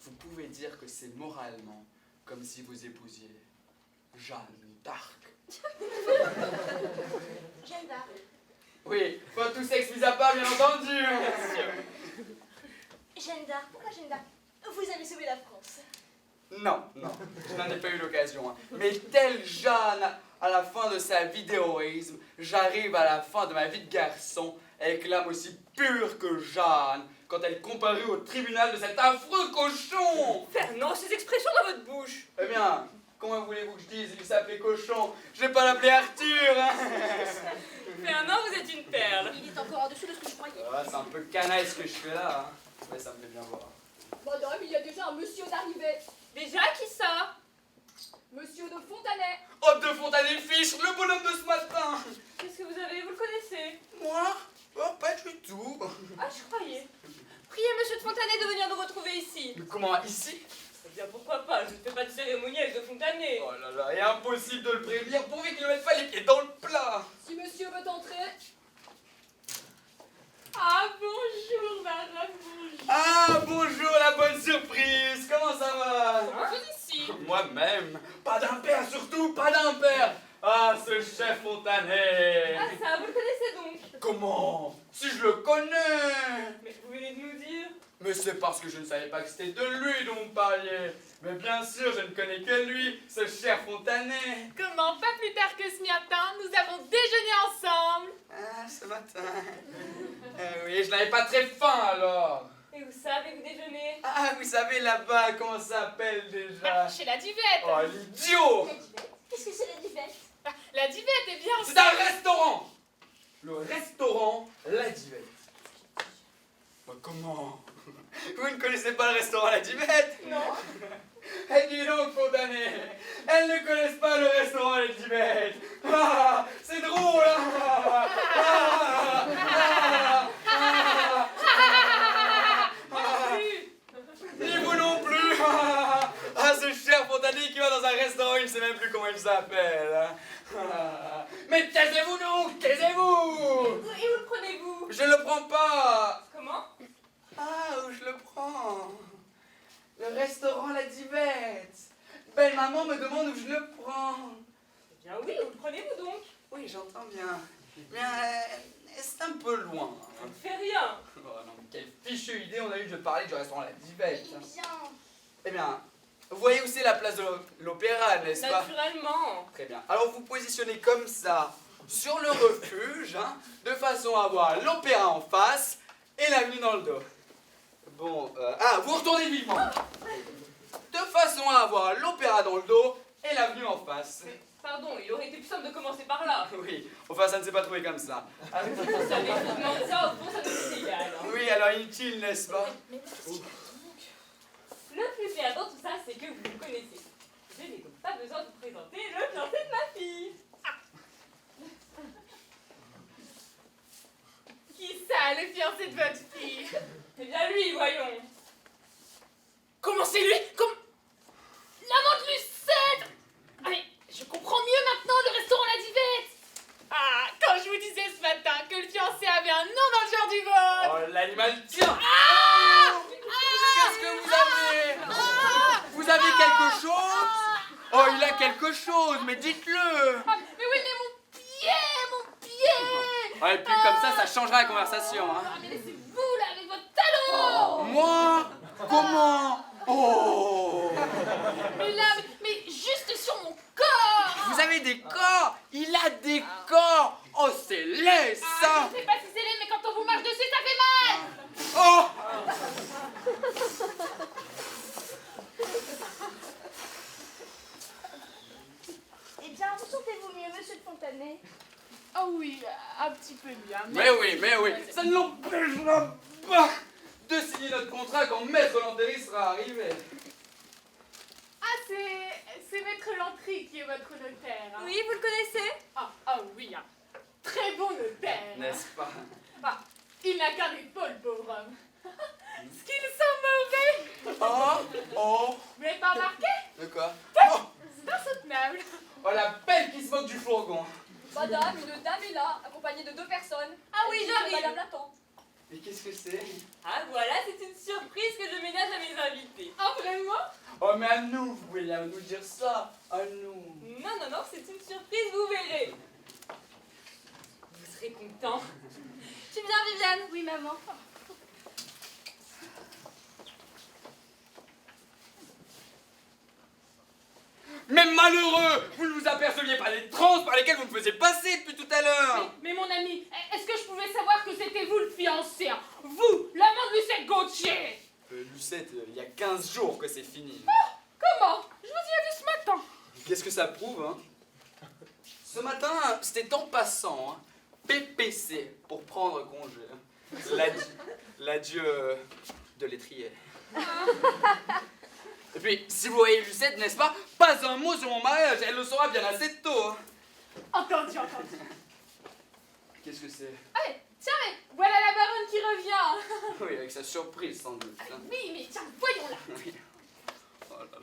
vous pouvez dire que c'est moralement comme si vous épousiez Jeanne d'Arc. Jeanne d'Arc. Oui, enfin, tout sexe mis à part, bien entendu. Jeanne d'Arc, pourquoi Jeanne d'Arc? Vous avez sauvé la France. Non, non, je n'en ai pas eu l'occasion. Hein. Mais telle Jeanne, à la fin de sa vie d'héroïsme, j'arrive à la fin de ma vie de garçon avec l'âme aussi pure que Jeanne, quand elle comparut au tribunal de cet affreux cochon. Fernand, ces expressions dans votre bouche. Eh bien, comment voulez-vous que je dise? Il s'appelait cochon. Je vais pas l'appeler Arthur. Hein. Fernand, vous êtes une perle. Il est encore en dessous de ce que je croyais. Ah, c'est un peu canaille ce que je fais là. Hein. Ouais, ça me fait bien voir. Madame, il y a déjà un monsieur d'arrivée. Déjà, qui ça? Monsieur de Fontanet. Oh, de Fontanet Fiche, le bonhomme de ce matin. Qu'est-ce que vous avez? Vous le connaissez? Moi? Oh, pas du tout. Ah, je croyais. Priez monsieur de Fontanet de venir nous retrouver ici. Mais comment, ici? Eh bien, pourquoi pas? Je ne fais pas de cérémonie avec de Fontanet. Oh là là, et impossible de le prévenir pourvu qu'il ne mette pas les pieds dans le plat. Si monsieur veut entrer. Ah, bonjour, madame, bonjour. Ah, bonjour la bonne surprise. Comment ça va? Bonjour ici. Moi-même. Pas d'impair surtout, pas d'impair. Ah, ce chef Fontanet. Ah, ça, vous le connaissez donc? Comment? Si je le connais. Mais vous venez de nous dire. Mais c'est parce que je ne savais pas que c'était de lui dont vous parliez. Mais bien sûr, je ne connais que lui, ce cher Fontanet. Comment, pas plus tard que ce matin, nous avons déjeuné ensemble. Ah, ce matin. Oui, je n'avais pas très faim alors. Et où ça avez-vous déjeuné? Ah, vous savez là-bas, comment ça s'appelle déjà? Chez la divette. Oh, l'idiot! La divette? Qu'est-ce que c'est la divette? Ah, la divette, eh bien, C'est un restaurant! Le restaurant La Divette. Bah, comment? Vous ne connaissez pas le restaurant La Divette? Non. Eh, dis donc, Fontanet, elles ne connaissent pas le restaurant La Divette. Ah, c'est drôle, hein? Ni vous non plus. Ah, ce cher Fontanet qui va dans un restaurant, il ne sait même plus comment il s'appelle. Mais taisez-vous donc, taisez-vous. Et où le prenez-vous? Je ne le prends pas. Comment? Ah, où je le prends? Le restaurant La Divette. Belle maman me demande où je le prends. Eh bien oui, où le prenez-vous donc? Oui, j'entends bien. Bien, c'est un peu loin. Ça ne fait rien. Oh non, mais quelle fichue idée on a eu de parler du restaurant La Divette. Eh bien. Eh bien, vous voyez où c'est la place de l'Opéra, n'est-ce pas? Naturellement. Très bien. Alors vous positionnez comme ça sur le refuge, hein, de façon à avoir l'Opéra en face et l'avenue dans le dos. Bon, vous retournez vivement. De façon à avoir l'Opéra dans le dos et et l'avenue en face. Pardon, il aurait été plus simple de commencer par là. Oui, enfin ça ne s'est pas trouvé comme ça. Ah, Vous savez, je vous demande ça, au fond, ça nous est égal. oui, alors inutile, n'est-ce pas? Le plus clair dans tout ça, c'est que vous me connaissez. Je n'ai donc pas besoin de vous présenter le fiancé de ma fille. Qui ça, le fiancé de votre fille? Eh bien lui, voyons. Comment c'est lui? Comme... L'amant de Lucette! Ah mais, je comprends mieux maintenant le restaurant La Divette! Ah, quand je vous disais ce matin que le fiancé avait un nom dans le genre du vôtre! Oh, l'animal tient! Qu'est-ce que vous avez? Vous avez quelque chose? Oh, il a quelque chose, mais dites-le! Ah, mais oui, mais mon pied! Mon pied! Ouais, et puis comme ça changera la conversation, hein. Ah, mais laissez-vous là avec votre talon! Moi? Comment? Oh! Mais là, mais juste sur mon corps! Vous avez des corps! Il a des corps! Oh, c'est laid, Ah, ça! je sais pas si c'est laid, mais quand on vous marche dessus, ça fait mal! Oh! Eh bien, vous sentez-vous mieux, monsieur de Fontanet? Ah oui, un petit peu mieux. Hein, Mais oui, ça ne l'empêchera pas de signer notre contrat quand Maître Lantéry sera arrivé. Ah, c'est Maître Lantry qui est votre notaire. Hein. Oui, vous le connaissez? Ah oui, un très bon notaire. N'est-ce pas? Ah, il n'a qu'un épaule, pauvre homme. Ce qu'ils sont mauvais. Oh! Vous n'avez pas remarqué? De quoi? C'est insoutenable. Oh, la pelle qui se moque du fourgon! Madame, une dame est là, accompagnée de 2 personnes. Ah oui, j'arrive. Madame l'attend. Et qu'est-ce que c'est? Ah voilà, c'est une surprise que je ménage à mes invités. Ah vraiment? Oh, mais à nous, vous pouvez nous dire ça! À nous! Non, c'est une surprise, vous verrez. Vous serez content. Tu viens, Viviane? Oui, maman. Mais malheureux! Vous ne vous aperceviez pas des transes par lesquelles vous me faisiez passer depuis tout à l'heure! Mais mon ami, est-ce que je pouvais savoir que c'était vous le fiancé? Hein? Vous, l'amant de Lucette Gauthier? Lucette, il y a 15 jours que c'est fini. Comment? Je vous y ai vu ce matin. Qu'est-ce que ça prouve, hein? Ce matin, c'était en passant, hein, PPC, pour prendre congé. L'adieu de l'étrier. Et puis, si vous voyez Lucette, n'est-ce pas? Pas un mot sur mon mariage, elle le saura bien assez tôt. Hein. Entendu. Qu'est-ce que c'est? Allez, tiens, mais voilà la baronne qui revient. Oui, avec sa surprise, sans doute. Hein. Oui, mais tiens, voyons-la. Oui. Oh là là.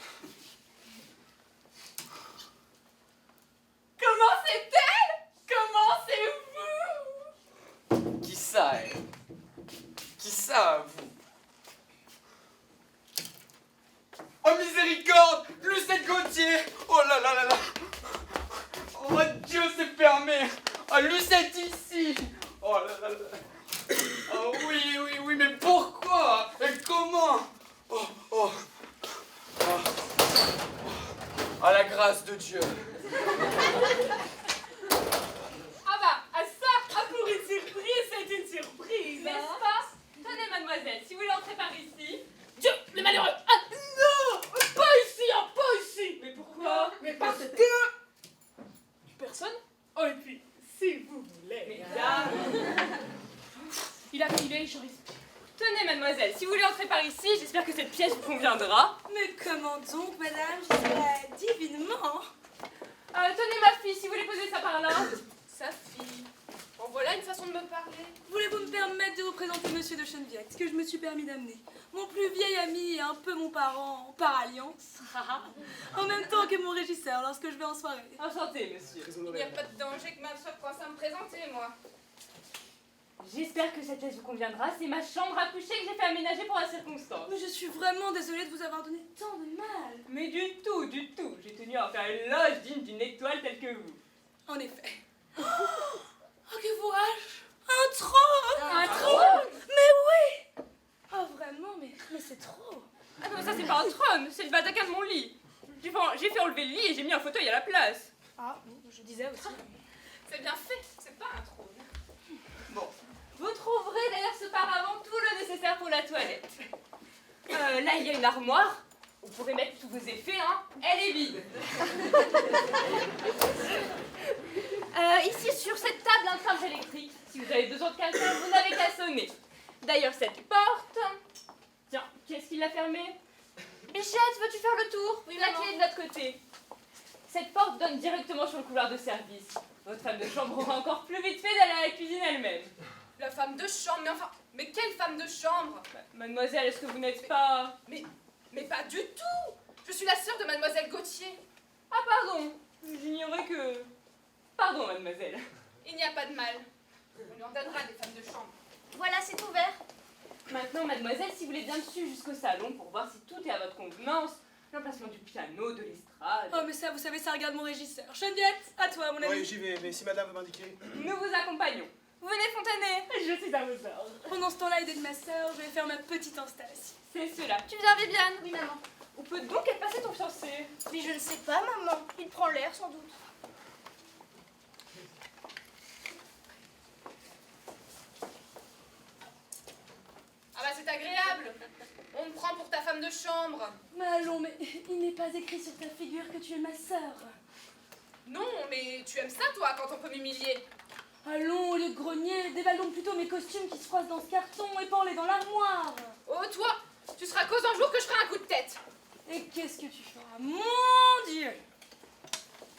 Comment c'est-elle? Comment c'est vous? Qui ça, elle? Qui ça, vous? Oh miséricorde! Lucette Gauthier! Oh là là là là! Oh Dieu, c'est fermé! Oh Lucette ici! Oh là là là! Oh oui, mais pourquoi? Et comment? Oh, à la grâce de Dieu! Ah bah, ça, pour une surprise, c'est une surprise. N'est-ce pas? Tenez, mademoiselle, si vous voulez entrer par ici. Dieu, le malheureux. Ah, non, pas ici, hein, pas ici. Mais pourquoi? Mais parce que... Personne? Oh, et puis, si vous voulez... Mesdames. Il a filé, je respire. Tenez, mademoiselle, si vous voulez entrer par ici, j'espère que cette pièce vous conviendra. Mais comment donc, madame? Je dirais divinement. Tenez, ma fille, si vous voulez poser ça par là. Sa fille. Bon, voilà une façon de me parler. Voulez-vous me permettre de vous présenter monsieur de Chenneviette, que je me suis permis d'amener? Mon plus vieil ami et un peu mon parent par alliance. En même temps que mon régisseur lorsque je vais en soirée. Enchanté, monsieur. Il n'y a pas de danger que ma soeur pense à me présenter, moi. J'espère que cette pièce vous conviendra. C'est ma chambre à coucher que j'ai fait aménager pour la circonstance. Mais je suis vraiment désolée de vous avoir donné tant de mal. Mais du tout. J'ai tenu à en faire une loge digne d'une étoile telle que vous. En effet. Oh, que vois-je? Un trône! Un trône? Mais oui! Oh, vraiment, mais c'est trop. Ah non, mais ça c'est pas un trône, c'est le badaquin de mon lit. J'ai fait enlever le lit et j'ai mis un fauteuil à la place. Ah, je disais aussi. C'est bien fait, c'est pas un trône. Vous trouverez d'ailleurs ce paravent tout le nécessaire pour la toilette. Là, il y a une armoire. Vous pourrez mettre tous vos effets, hein. Elle est vide. Ici, sur cette table, un timbre électrique. Si vous avez besoin de quelqu'un, vous n'avez qu'à sonner. D'ailleurs, cette porte... Tiens, qui est-ce qui l'a fermée? Bichette, veux-tu faire le tour? Oui, La maman. clé est de l'autre côté. Cette porte donne directement sur le couloir de service. Votre femme de chambre aura encore plus vite fait d'aller à la cuisine elle-même. La femme de chambre, mais enfin, mais quelle femme de chambre? Mademoiselle, est-ce que vous n'êtes pas... Mais pas du tout. Je suis la sœur de mademoiselle Gauthier. Ah, pardon. J'ignorais que... Pardon, mademoiselle. Il n'y a pas de mal. On lui en donnera des femmes de chambre. Voilà, c'est ouvert. Maintenant, mademoiselle, si vous voulez bien me suivre jusqu'au salon pour voir si tout est à votre convenance, l'emplacement du piano, de l'estrade... Oh, mais ça, vous savez, ça regarde mon régisseur. Geneviève, à toi, mon ami. Oui, j'y vais, mais si madame veut m'indiquer. Nous vous accompagnons. Venez, Fontanet. Je suis à vos ordres. Pendant ce temps-là, aidez de ma sœur, je vais faire ma petite installation. C'est cela. Tu viens, Viviane? Oui, maman. Où peut donc être passé ton fiancé? Mais je ne sais pas, maman. Il prend l'air, sans doute. Ah bah c'est agréable. On me prend pour ta femme de chambre. Mais allons, mais il n'est pas écrit sur ta figure que tu es ma sœur. Non, mais tu aimes ça, toi, quand on peut m'humilier. Allons, au lieu de grogner, dévale donc plutôt mes costumes qui se froissent dans ce carton et pends-les dans l'armoire. Oh, toi, tu seras cause un jour que je ferai un coup de tête. Et qu'est-ce que tu feras? Mon Dieu!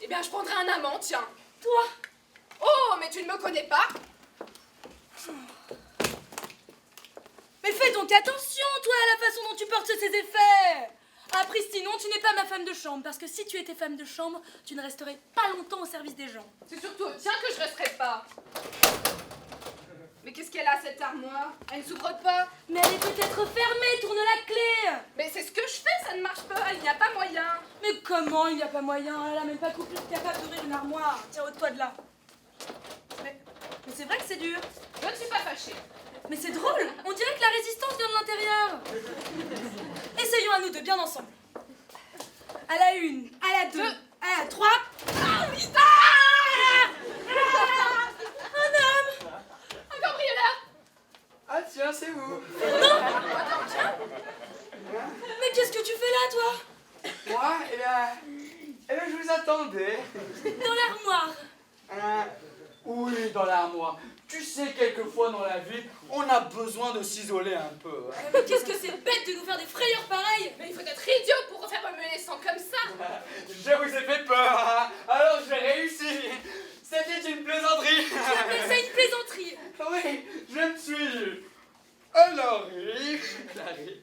Eh bien, je prendrai un amant, tiens. Toi? Oh, mais tu ne me connais pas. Mais fais donc attention, toi, à la façon dont tu portes ces effets! Ah, sinon, tu n'es pas ma femme de chambre, parce que si tu étais femme de chambre, tu ne resterais pas longtemps au service des gens. C'est surtout au tien que je resterai pas. Mais qu'est-ce qu'elle a, cette armoire? Elle ne s'ouvre pas. Mais elle est peut-être fermée, tourne la clé! Mais c'est ce que je fais, ça ne marche pas, il n'y a pas moyen. Mais comment il n'y a pas moyen? Elle a même pas couple capable d'ouvrir une armoire. Tiens, ôte-toi de là. Mais c'est vrai que c'est dur. Je ne suis pas fâchée. Mais c'est drôle, on dirait que la résistance vient de l'intérieur. Essayons à nous deux, bien ensemble. À la une, à la deux, à la trois. Ah, vite! Un homme! Un cambrioleur. Ah tiens, c'est vous. Mais qu'est-ce que tu fais là, toi? Moi, eh bien, je vous attendais. Dans l'armoire. Oui, dans l'armoire. Tu sais, quelquefois dans la vie, on a besoin de s'isoler un peu. Mais qu'est-ce que c'est bête de nous faire des frayeurs pareilles? Mais il faut être idiot pour refaire remuer les sangs comme ça. Je vous ai fait peur, hein. Alors j'ai réussi. C'était une plaisanterie. Tu appelles ça une plaisanterie? Oui, je me suis. Elle arrive.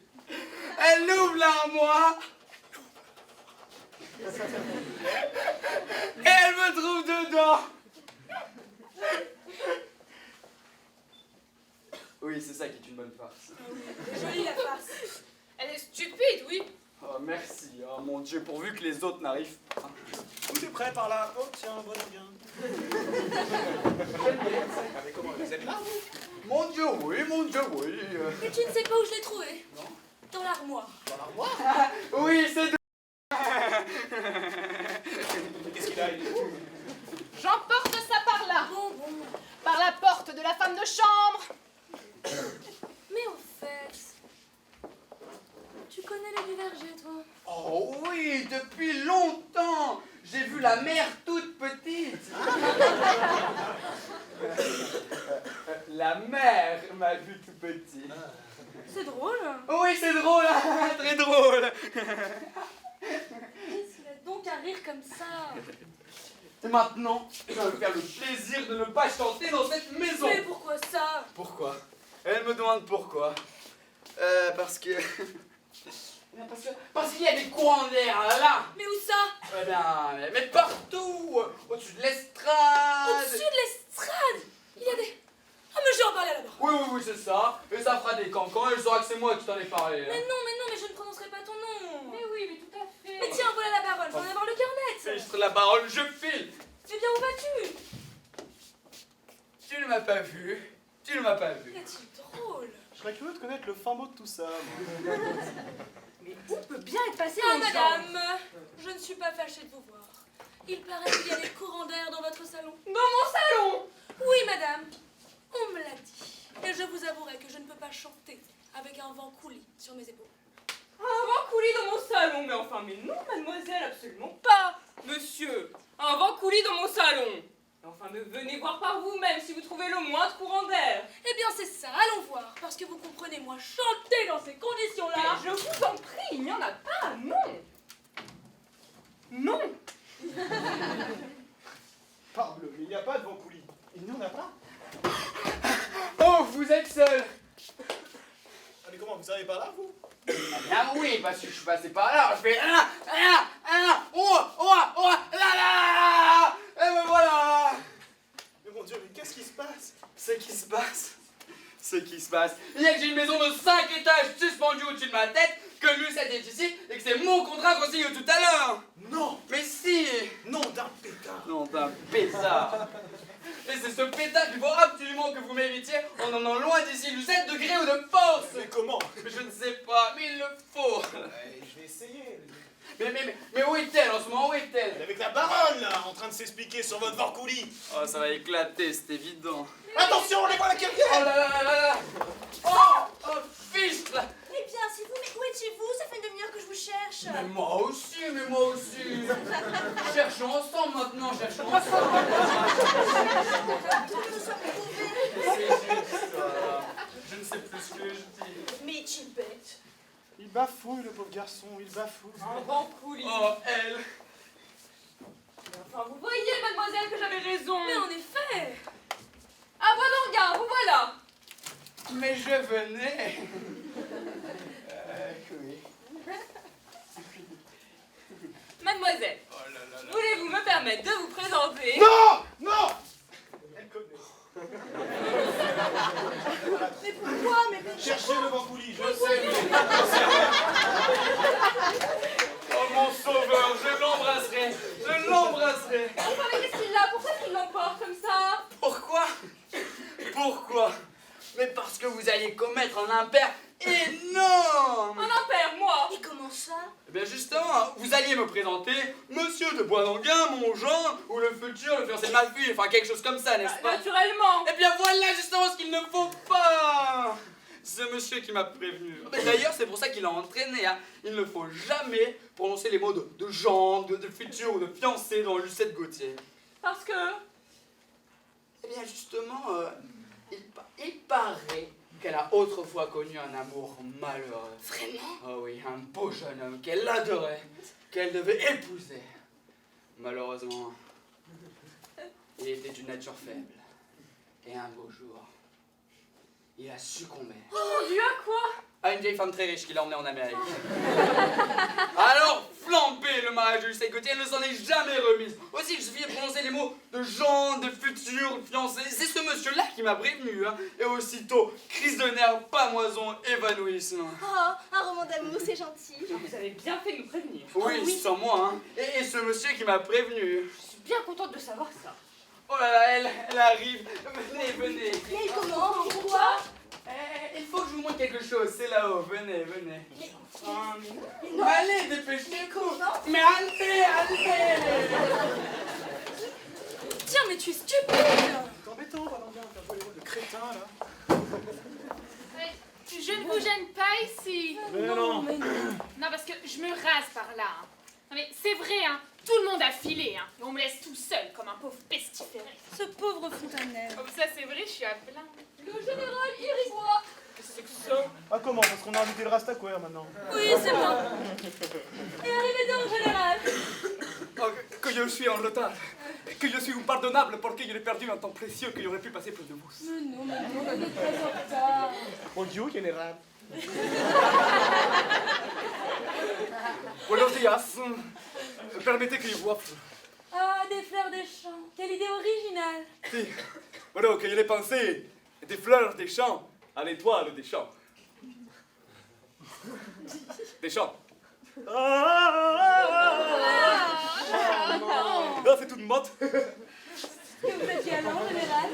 Elle ouvre l'armoire. Et elle me trouve dedans. Oui, c'est ça qui est une bonne farce. Jolie la farce. Elle est stupide, oui. Oh, merci, oh mon Dieu, pourvu que les autres n'arrivent pas. Tout est prêt par là. Oh, tiens, voilà bien. Mais comment, vous êtes là, vous? Mon Dieu, oui, Mais tu ne sais pas où je l'ai trouvé? Non. Dans l'armoire. Dans l'armoire? Oui, c'est de... Qu'est-ce qu'il a? J'emporte ça par là. Bon. Par la porte de la femme de chambre. Mais au fait, tu connais les Duverger, toi? Oh oui, depuis longtemps. J'ai vu la mère toute petite. La mère m'a vu tout petit. C'est drôle. Oui, c'est drôle, hein, très drôle. Qu'est-ce qu'il a donc à rire comme ça? Et maintenant, je vais me faire le plaisir de ne pas chanter dans cette maison. Mais pourquoi ça? Pourquoi? Elle me demande pourquoi. Parce que... Parce qu'il y a des courants d'air là. Mais où ça? Eh bien, mais partout. Au-dessus de l'estrade. Au-dessus de l'estrade? Il y a des... Ah, mais j'en parlais là-bas. Oui, c'est ça. Et ça fera des cancans. Elle saura que c'est moi qui t'en ai parlé. Mais non, mais je ne prononcerai pas ton nom. Mais oui, mais tout à fait. Mais tiens, voilà la parole, j'en ai avoir le cœur net. Fiche la parole, je file. Eh bien, où vas-tu? Tu ne m'as pas vu. Tu ne m'as pas vu. Est-il drôle? Je serais curieux de connaître le fin mot de tout ça, moi. Mais où peut bien être passé Ah, mon sang? madame, je ne suis pas fâchée de vous voir. Il paraît qu'il y a des courants d'air dans votre salon. Dans mon salon? Oui, madame, on me l'a dit. Et je vous avouerai que je ne peux pas chanter avec un vent coulis sur mes épaules. Un vent coulis dans mon salon. Mais enfin, mais non, mademoiselle, absolument pas. Monsieur, un vent coulis dans mon salon. Enfin, mais venez voir par vous-même si vous trouvez le moindre courant d'air. Eh bien, c'est ça, allons voir. Parce que vous comprenez, moi, chanter dans ces conditions-là. Mais je vous en prie, il n'y en a pas, non. Non. Parbleu, il n'y a pas de vent coulis. Il n'y en a pas. Oh, vous êtes seul. Ah, mais comment, vous arrivez par là, vous? Ah oui, parce que je suis passé par là, je fais et ben voilà. Mais mon Dieu, mais qu'est-ce qui se passe? Ce qui se passe, il y a que j'ai une maison de 5 étages suspendue au-dessus de ma tête, que Lucette est ici, et que c'est mon contrat qu'on signe tout à l'heure. Non! Mais si. Non, d'un pétard! Non, d'un pétard. Et c'est ce pétard qu'il faut absolument que vous méritiez en emmenant loin d'ici Lucette de gré ou de force. Mais comment? Mais je ne sais pas, mais il le faut. Je vais essayer. Mais où est-elle en ce moment? Où est-elle? Elle est avec la baronne, là, en train de s'expliquer sur votre vent coulis. Oh, ça va éclater, c'est évident. Attention, les voilà qui Oh reviennent! là là là là. Oh, fichtre. Eh bien, c'est vous, mais où étiez-vous? Ça fait une demi-heure que je vous cherche. Mais moi aussi. Cherchons ensemble maintenant, cherchons ensemble. Que nous sommes trouvés. C'est juste ça. Je ne sais plus ce que je dis. Mais tu es bête. Il bafouille, le pauvre garçon, il bafouille. Un vent coulis. Oh, elle. Enfin, vous voyez, mademoiselle, que j'avais raison. Mais en effet. Ah, bon, non, gars, vous voilà. Mais je venais. Oui. Mademoiselle, Oh là là là. voulez-vous me permettre de vous présenter? Non! Non! Elle connaît. Mais pourquoi? Mais Cherchez le vent coulis, je sais. Oh mon sauveur, je l'embrasserai. Enfin, mais qu'est-ce qu'il a? Pourquoi est-ce qu'il l'emporte comme ça? Pourquoi? Mais parce que vous alliez commettre un impair énorme. Un impair, moi. Et comment ça? Eh bien justement, vous alliez me présenter Monsieur de Boisdanguin, mon gendre, ou le futur, le fiancé de ma fille, enfin quelque chose comme ça, n'est-ce pas? Naturellement. Eh bien voilà justement ce qu'il ne faut pas. C'est monsieur qui m'a prévenu. Mais d'ailleurs, c'est pour ça qu'il a entraîné. Hein. Il ne faut jamais prononcer les mots de gendre, de futur ou de fiancé dans Lucette Gauthier. Parce que... Eh bien justement, il paraît qu'elle a autrefois connu un amour malheureux. Vraiment? Oh oui, un beau jeune homme qu'elle adorait, qu'elle devait épouser. Malheureusement, il était d'une nature faible. Et un beau jour, il a succombé. Oh mon Dieu, à quoi? À une vieille femme très riche qui l'a emmené en Amérique. Alors, flambé le mariage de Lucette Gauthier, elle ne s'en est jamais remise. Aussi, il suffit de prononcer les mots de gendre, de futur, fiancé. C'est ce monsieur-là qui m'a prévenu. Hein. Et aussitôt, crise de nerfs, pamoison, évanouissement. Oh, un roman d'amour, c'est gentil. Vous avez bien fait de nous prévenir. Oui, sans moi. Hein. Et ce monsieur qui m'a prévenu. Je suis bien contente de savoir ça. Oh là là, elle arrive. Venez. Mais comment? Pourquoi? Il faut que je vous montre quelque chose. C'est là-haut. Venez. Mais Allez, dépêchez-vous. Mais allez. Tiens, mais tu es stupide. C'est embêtant, Valentin, t'as joué les rôles de crétin, là. Je ne vous gêne pas ici. Mais non. Non, parce que je me rase par là. Hein. Non, mais c'est vrai, hein. Tout le monde a filé, hein. Et on me laisse tout seul comme un pauvre pestiféré. Ce pauvre Fontanet. Comme ça, c'est vrai, je suis à plein. Le général Irigois. Qu'est-ce que c'est que ça? Ah, comment? Parce qu'on a invité le Rastaquaire maintenant. Oui, c'est moi. Et arrivez donc, général. Oh, que je suis en retard. Que je suis impardonnable parce que j'ai perdu un temps précieux que j'aurais pu passer près de vous. Mais non, on est très en retard. Bonjour, général. Buenos días. Permettez que je vous offre. Ah, des fleurs des champs. Quelle idée originale. Si. Bueno, que je l'ai pensé des fleurs des champs à l'étoile des champs. Des champs. Ah, c'est toute mode. Que vous êtes galant, général.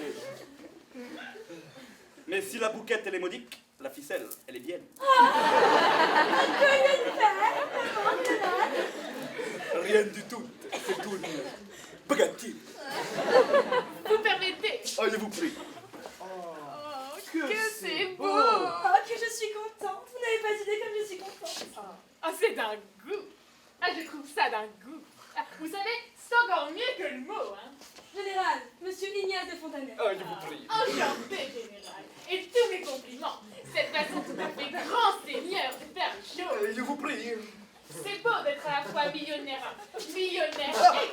Mais si la bouquette elle est modique, la ficelle elle est bien. Un collier de perles, vraiment, général. Rien du tout. C'est tout une bagatelle. Vous permettez? Oh, je vous prie. Que c'est beau! Oh, que je suis contente. Vous n'avez pas idée comme je suis contente. Ah, je trouve ça d'un goût. Ah, vous savez, c'est encore mieux que le mot, hein. Général, monsieur Ignace de Fontanet. Oh, je vous prie. Enchanté, général. Et tous mes compliments. Cette façon tout à fait grand seigneur de faire les choses. Je vous prie. C'est beau d'être à la fois millionnaire et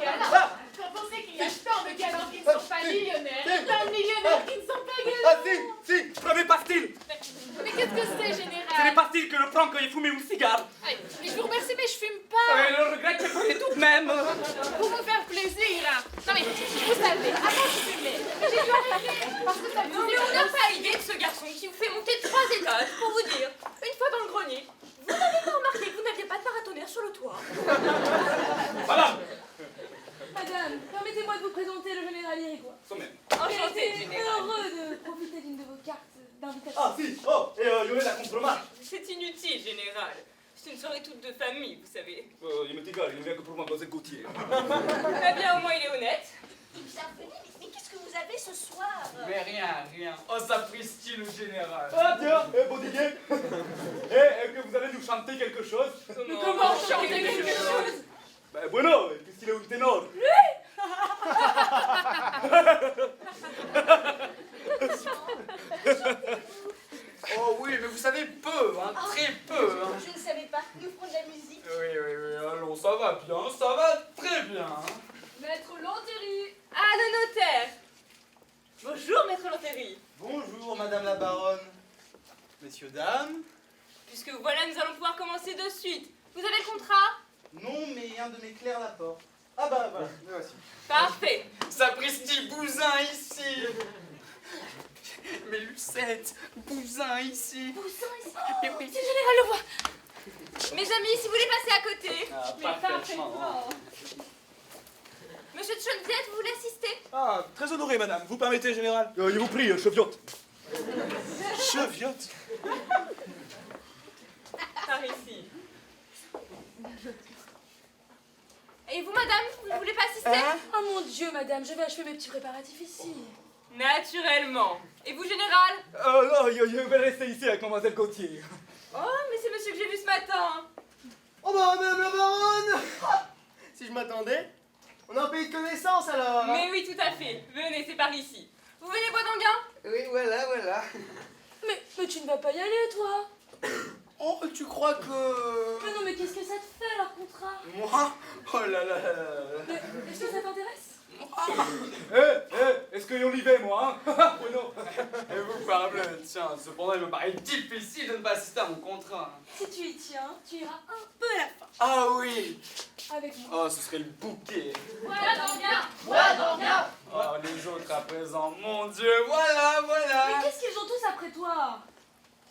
galant. Quand on sait qu'il y a tant de galants qui ne sont pas millionnaires, et tant de millionnaires qui ne sont pas Ah, galants. si, premier pastil. Mais qu'est-ce que c'est, C'est les général? pastilles que je prends quand il fume un cigare. Aïe, mais je vous remercie, mais je fume pas. Je regrette que vous tout de même. Pour me faire plaisir. Non mais, vous savez, avant je fumais. Mais j'ai dû arrêter parce que ça me Non mais on n'a pas idée de ce garçon qui vous fait monter 3 étages, pour vous dire. Une fois dans le grenier, vous n'avez pas remarqué que vous n'aviez pas de paratonnerre sur le toit. Voilà. Madame, permettez-moi de vous présenter le général Irigois. Sommet. Enchanté, J'ai été général. heureux de profiter d'une de vos cartes d'invitation. Ah, si. Oh, et il y aurait la contre-marche. C'est inutile, général. C'est une soirée toute de famille, vous savez. Il m'est égal, il ne vient que pour m'embrasser Gauthier. Eh bien, au moins, il est honnête. Bienvenue, mais qu'est-ce que vous avez ce soir? Mais rien. Oh, sapristi, le général. Ah, tiens, Bodiguet. Et que vous allez nous chanter quelque chose? Comment chanter quelque chose? Ben, bueno, puisqu'il est un ténor. Oh oui, mais vous savez peu, hein, très peu. Hein. Je ne savais pas. Nous ferons de la musique. Oui, allons, ça va bien, ça va très bien. Hein. Maître Lantéry. Ah, le notaire. Bonjour, maître Lantéry. Bonjour, madame la baronne. Messieurs, dames. Puisque voilà, nous allons pouvoir commencer de suite. Vous avez le contrat? Non, mais un de mes clercs l'apporte. Ah bah voilà, me voici. Parfait. Sapristi, Bousin ici. Mais Lucette, Bousin ici. Si le général le voit. Mes amis, si vous voulez passer à côté. Ah, Mais parfaitement. Monsieur de Chenevière, vous voulez assister? Ah, très honoré, madame. Vous permettez, général? Je vous prie, cheviote. Cheviote? Par ici. Et vous, madame, vous ne voulez pas assister? Oh mon Dieu, madame, je vais achever mes petits préparatifs ici. Naturellement. Et vous, général? Non, je vais rester ici avec mademoiselle Gauthier. Oh, mais c'est monsieur que j'ai vu ce matin. Oh bah, madame la baronne. Si je m'attendais. On a un pays de connaissance alors. Mais oui, tout à fait. Venez, c'est par ici. Vous venez, Bois d'Anguin? Oui, voilà. Mais tu ne vas pas y aller, toi? Oh, tu crois que... Mais non, mais qu'est-ce que ça te fait, leur contrat? Moi? Oh là là. Mais est-ce que ça t'intéresse? Est-ce que on y va, moi, hein? Bueno. Et vous parbleu, tiens, cependant il me paraît difficile de ne pas assister à mon contrat. Si tu y tiens, tu iras un peu à la fin. Ah oui. Avec moi. Oh, ce serait le bouquet. Bois d'Anguin. Oh, les autres à présent, mon Dieu, voilà. Mais qu'est-ce qu'ils ont tous après toi?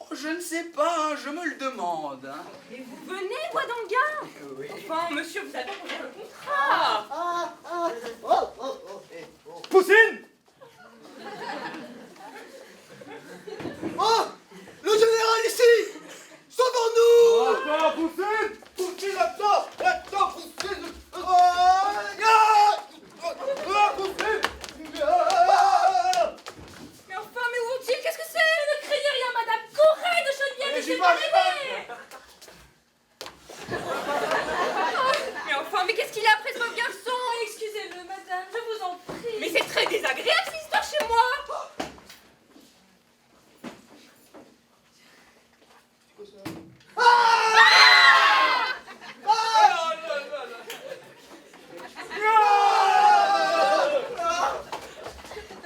Oh, je ne sais pas, hein, je me le demande. Hein. Et vous venez, Bois d'Anguin? Oui. Enfin, monsieur, vous attendez pour faire le contrat. Poussine! Oh, le général ici. Sauvons-nous. Attends, Poussine! Poussez là-dedans. Poussez. Mais enfin, mais où vont-ils? Qu'est-ce que c'est? Ne craignez rien, madame. Courez de Chenevière, Mais je j'y vais vais, pas Mais enfin, mais qu'est-ce qu'il a après ce pauvre garçon? Excusez-le, madame, je vous en prie. Mais c'est très désagréable cette histoire chez moi.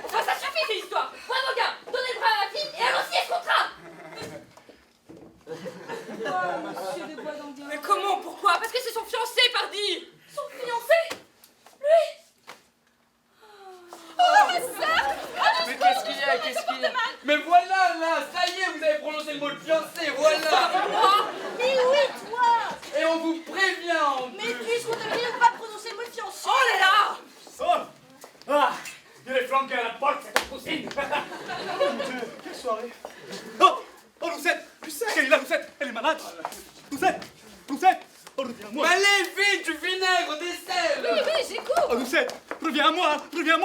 Enfin, ça suffit ces histoires. Bois d'Anguin, donnez le bras à ma fille et allons signer ce contrat. Oh, monsieur de Bois d'Anguin. Mais comment? Pourquoi? Parce que c'est son fiancé, pardi. Son fiancé? Mais qu'est-ce qu'il y a? Mais voilà, là, ça y est, vous avez prononcé le mot de fiancé, voilà. Mais oui, toi! Et on vous prévient en Mais plus. puisqu'on devrait ne pas prononcer le mot de fiancé! Oh là là. Oh! Ah! Il est flanqué à la porte, cette Poussine! Quelle soirée? Oh! Oh, Lucette! Elle est là, Lucette! Elle est malade! Lucette! Oh, reviens-moi! Allez, vite, du vinaigre, des sels. Oui, j'écoute. Oh, Lucette! Reviens-moi,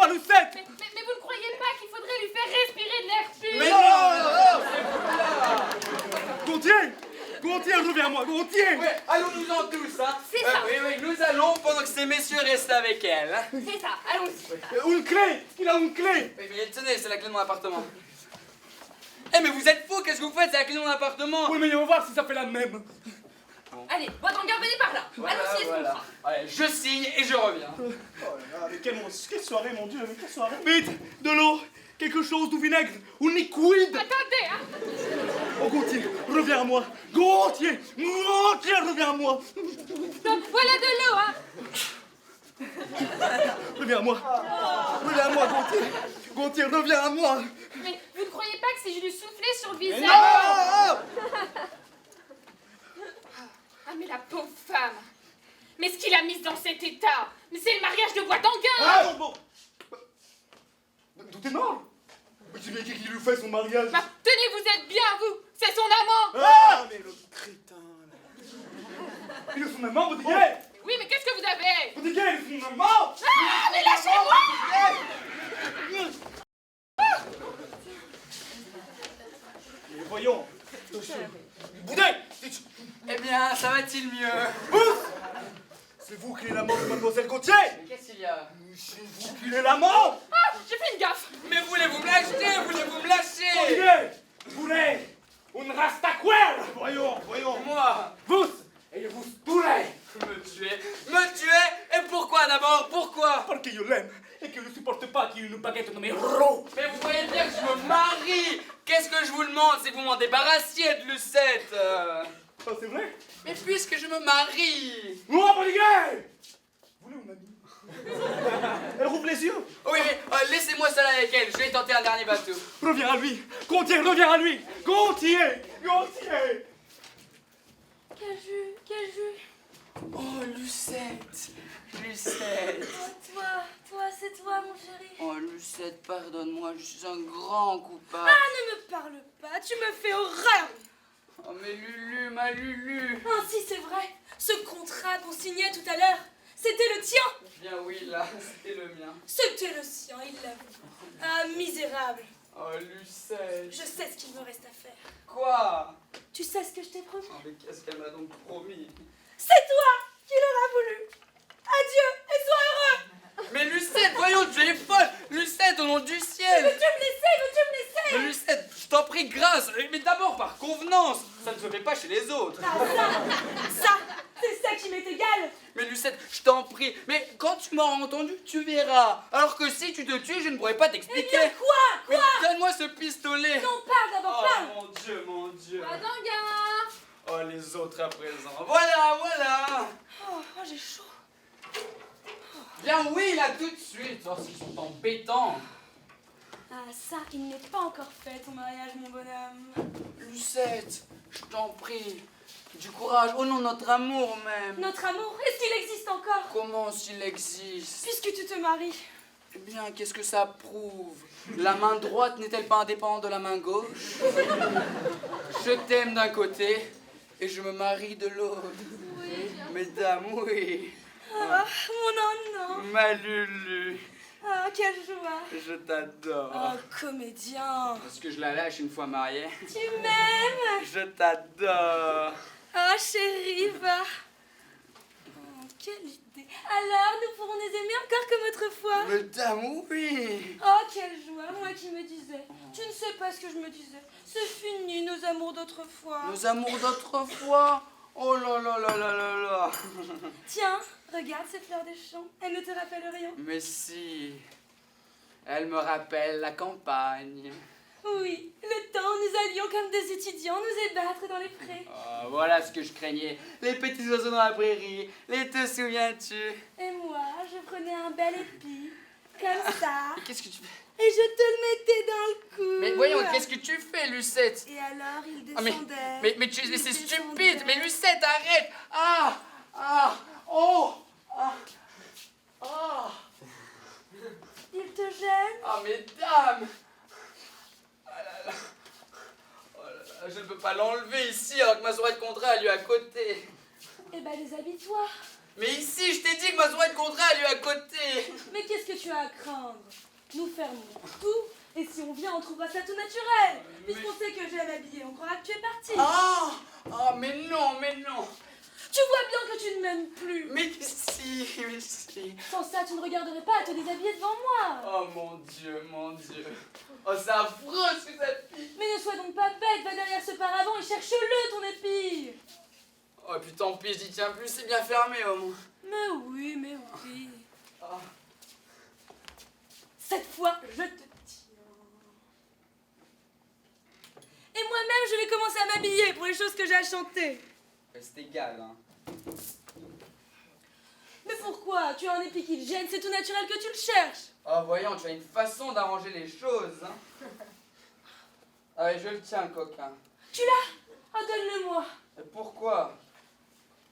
Lucette! Mais vous ne croyez pas qu'il faudrait lui faire respirer de l'air pur? Mais non, Gauthier, reviens-moi, Gauthier! Ouais, allons-nous-en tous, hein. C'est ça. Oui, ces messieurs restent avec elle. Hein. C'est ça, allons-y. Une clé! Il a une clé! Oui, mais tenez, c'est la clé de mon appartement. Eh, mais vous êtes fous, qu'est-ce que vous faites? C'est la clé de mon appartement. Oui, mais on va voir si ça fait la même. Allez, bois d'Anguin, venez par là. Allons-y, voilà. Allez, je signe et je reviens. Oh là là, mais quelle soirée, mon Dieu, mais quelle soirée. Vite! De l'eau! Quelque chose, du vinaigre! Un liquide! Attendez, hein. Oh, Gauthier, reviens à moi! Gauthier! Gauthier, reviens à moi! Donc voilà de l'eau, hein. Reviens à moi! Reviens à moi, Gauthier! Gauthier, reviens à moi! Mais vous ne croyez pas que si je lui soufflais sur le visage... Ah! Ah, mais la pauvre femme. Mais ce qu'il a mise dans cet état. Mais c'est le mariage de Bois d'Anguin. Ah, bon! Tout est mort! Mais tu sais qui lui fait son mariage? Bah, tenez, vous êtes bien, vous. C'est son amant. Ah! Mais le crétin, là. Il est son amant, Baudier! Oui, mais qu'est-ce que vous avez? Baudier, il est son amant! Ah, mais lâchez-moi. Mais voyons! Boudet! Eh bien, ça va-t-il mieux? C'est vous qui êtes l'amant de mademoiselle Gauthier! Mais qu'est-ce qu'il y a? C'est vous qui êtes l'amant! Ah, j'ai fait une gaffe. Mais voulez-vous me lâcher? Voulez-vous me lâcher? Baudier! Boulet! Un rastaquel! Voyons, voyons. Moi? Vous! Et je vous tuerai! Me tuer? Me tuer? Et pourquoi d'abord? Pourquoi? Parce que je l'aime et que je ne supporte pas qu'il y ait une baguette nommée Ro! Mais vous voyez bien que je me marie! Qu'est-ce que je vous demande? C'est que vous m'en débarrassiez de Lucette! Ah, c'est vrai? Mais puisque je me marie! Non, Baudier! Vous voulez un ami? Elle rouvre les yeux! Oui, mais laissez-moi seul avec elle, je vais tenter un dernier bateau. Reviens à lui! Gauthier, reviens à lui! Gauthier! Gauthier! Quel jus. Oh, Lucette! Lucette! Oh, toi, c'est toi, mon chéri. Oh, Lucette, pardonne-moi, je suis un grand coupable. Ah, ne me parle pas, tu me fais horreur. Oh, mais Lulu, ma Lulu! Ainsi, c'est vrai. Ce contrat qu'on signait tout à l'heure, c'était le tien. Bien oui, là, c'était le mien. C'était le sien, il l'avoue. Ah, misérable. Oh, Lucette! Je sais ce qu'il me reste à faire. Quoi? Tu sais ce que je t'ai promis? Oh, mais qu'est-ce qu'elle m'a donc promis? C'est toi qui l'auras voulu. Adieu et sois heureux. Mais Lucette, voyons, tu es folle! Lucette, au nom du ciel! Veux-tu me laisser? Mais Lucette, je t'en prie, grâce! Mais d'abord par convenance! Ça ne se fait pas chez les autres! Ah, ça, c'est ça qui m'est égal. Mais Lucette, je t'en prie! Mais quand tu m'auras entendu, tu verras! Alors que si tu te tues, je ne pourrais pas Eh t'expliquer! bien, quoi? Mais donne-moi ce pistolet! Non, parle d'abord, Oh parle. mon Dieu, mon Dieu! Bois d'Anguin. Oh, les autres à présent! Voilà, voilà! Oh, j'ai chaud. Bien oui, là, tout de suite! Oh, ils sont embêtants! Ah, ça, il n'est pas encore fait, ton mariage, mon bonhomme. Lucette, je t'en prie! Du courage, oh non, notre amour même! Notre amour, est-ce qu'il existe encore? Comment s'il existe? Puisque tu te maries. Eh bien, qu'est-ce que ça prouve? La main droite n'est-elle pas indépendante de la main gauche? Je t'aime d'un côté et je me marie de l'autre. Oui. Mesdames, oui. Ah, mon non. Ma Lulu, Ah, quelle joie. je t'adore. Oh, comédien. Parce que je la lâche une fois mariée. Tu m'aimes? Je t'adore. Ah, chérie, va. Oh, quelle idée. Alors, nous pourrons nous aimer encore comme autrefois. Mesdames, oui. Oh, quelle joie, moi qui me disais. Tu ne sais pas ce que je me disais. C'est fini, nos amours d'autrefois. Nos amours d'autrefois. Oh là là là là là là. Tiens, regarde ces fleurs des champs. Elles ne te rappellent rien? Mais si. Elle me rappelle la campagne. Oui, le temps où nous allions comme des étudiants nous ébattre dans les prés. Oh, voilà ce que je craignais. Les petits oiseaux dans la prairie. Les te souviens-tu? Et moi, je prenais un bel épi, comme ça, Qu'est-ce que tu fais? et je te le mettais dans le cou. Mais voyons, qu'est-ce que tu fais, Lucette? Et alors, il Ah, descendait. mais c'est il stupide. descendait. Mais Lucette, arrête. Ah, oh, Il te gêne? ah, mesdames. Ah là là. Oh là là, je ne peux pas l'enlever ici alors que ma soirée de contrat a lieu à côté. Eh ben, déshabille-toi. Mais ici, je t'ai dit que ma soirée de contrat a lieu à côté. Mais qu'est-ce que tu as à craindre? Nous fermons tout, et si on vient, on trouvera ça tout naturel. Puisqu'on sait que j'ai à m'habiller, on croira que tu es parti. Ah, mais non, mais non. Tu vois bien que tu ne m'aimes plus. Mais si, mais ici. Sans ça, tu ne regarderais pas à te déshabiller devant moi. Oh mon Dieu, mon Dieu. Oh, c'est affreux ce que ça pique. Mais ne sois donc pas bête, va derrière ce paravent et cherche-le, ton épi. Oh, et puis tant pis, je n'y tiens plus, c'est bien fermé au moins. Mais oui, mais oui. Oh. Cette fois, je te tiens. Et moi-même, je vais commencer à m'habiller pour les choses que j'ai à chanter. C'est égal, hein. Mais pourquoi? Tu as un épi qui te gêne, c'est tout naturel que tu le cherches. Oh, voyons, tu as une façon d'arranger les choses, hein. Allez, je le tiens, coquin. Tu l'as? Ah, donne-le-moi. Et pourquoi?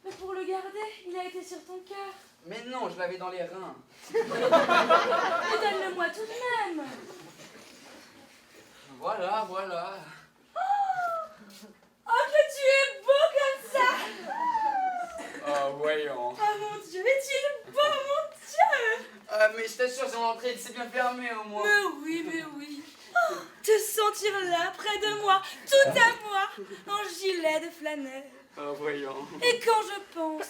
Mais pour le garder, il a été sur ton cœur. Mais non, je l'avais dans les reins. Mais donne-le-moi tout de même. Voilà, voilà. Oh, que tu es beau comme ça. Oh, voyons. Oh mon Dieu, est-il beau, mon Dieu. Mais je t'assure, si on entrait, c'est bien fermé au moins. Mais oui, mais oui. Oh, te sentir là, près de moi, tout à moi, en gilet de flanelle. Oh, voyons. Et quand je pense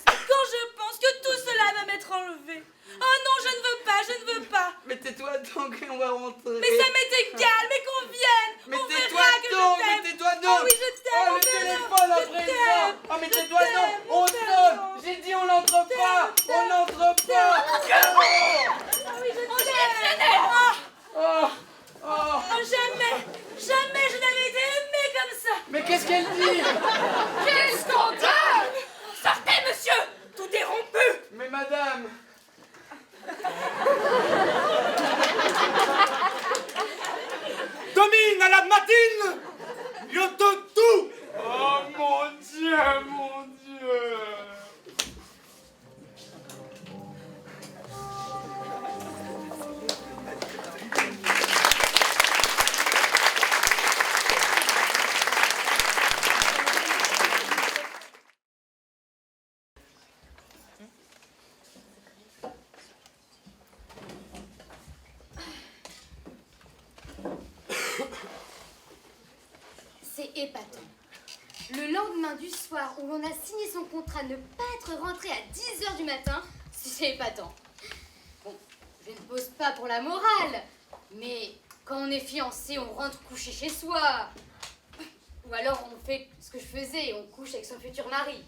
que tout cela va m'être enlevé. Oh non, je ne veux pas, je ne veux pas. Mais tais-toi donc, on va rentrer. Mais ça m'est égal, mais qu'on vienne. Mais on tais-toi verra que donc, je t'aime. mais tais-toi donc. Oh oui, je t'aime. Oh, on le verra. téléphone à Je présent. t'aime. Oh, mais Je tais-toi donc. t'aime, On t'aime. sonne. J'ai dit, on n'entre pas. On n'entre pas. Ah oui, je t'aime. Oh, oh. Oh, jamais je n'avais été aimée comme ça. Mais qu'est-ce qu'elle dit? Quel scandale! Sortez, monsieur! Tout est rompu! Mais madame. Domine à la matine! Io te tout! Oh mon Dieu, mon Dieu. C'est épatant. Le lendemain du soir où l'on a signé son contrat, ne pas être rentré à 10h du matin, c'est épatant. Bon, je ne pose pas pour la morale, mais quand on est fiancé, on rentre coucher chez soi. Ou alors on fait ce que je faisais, on couche avec son futur mari.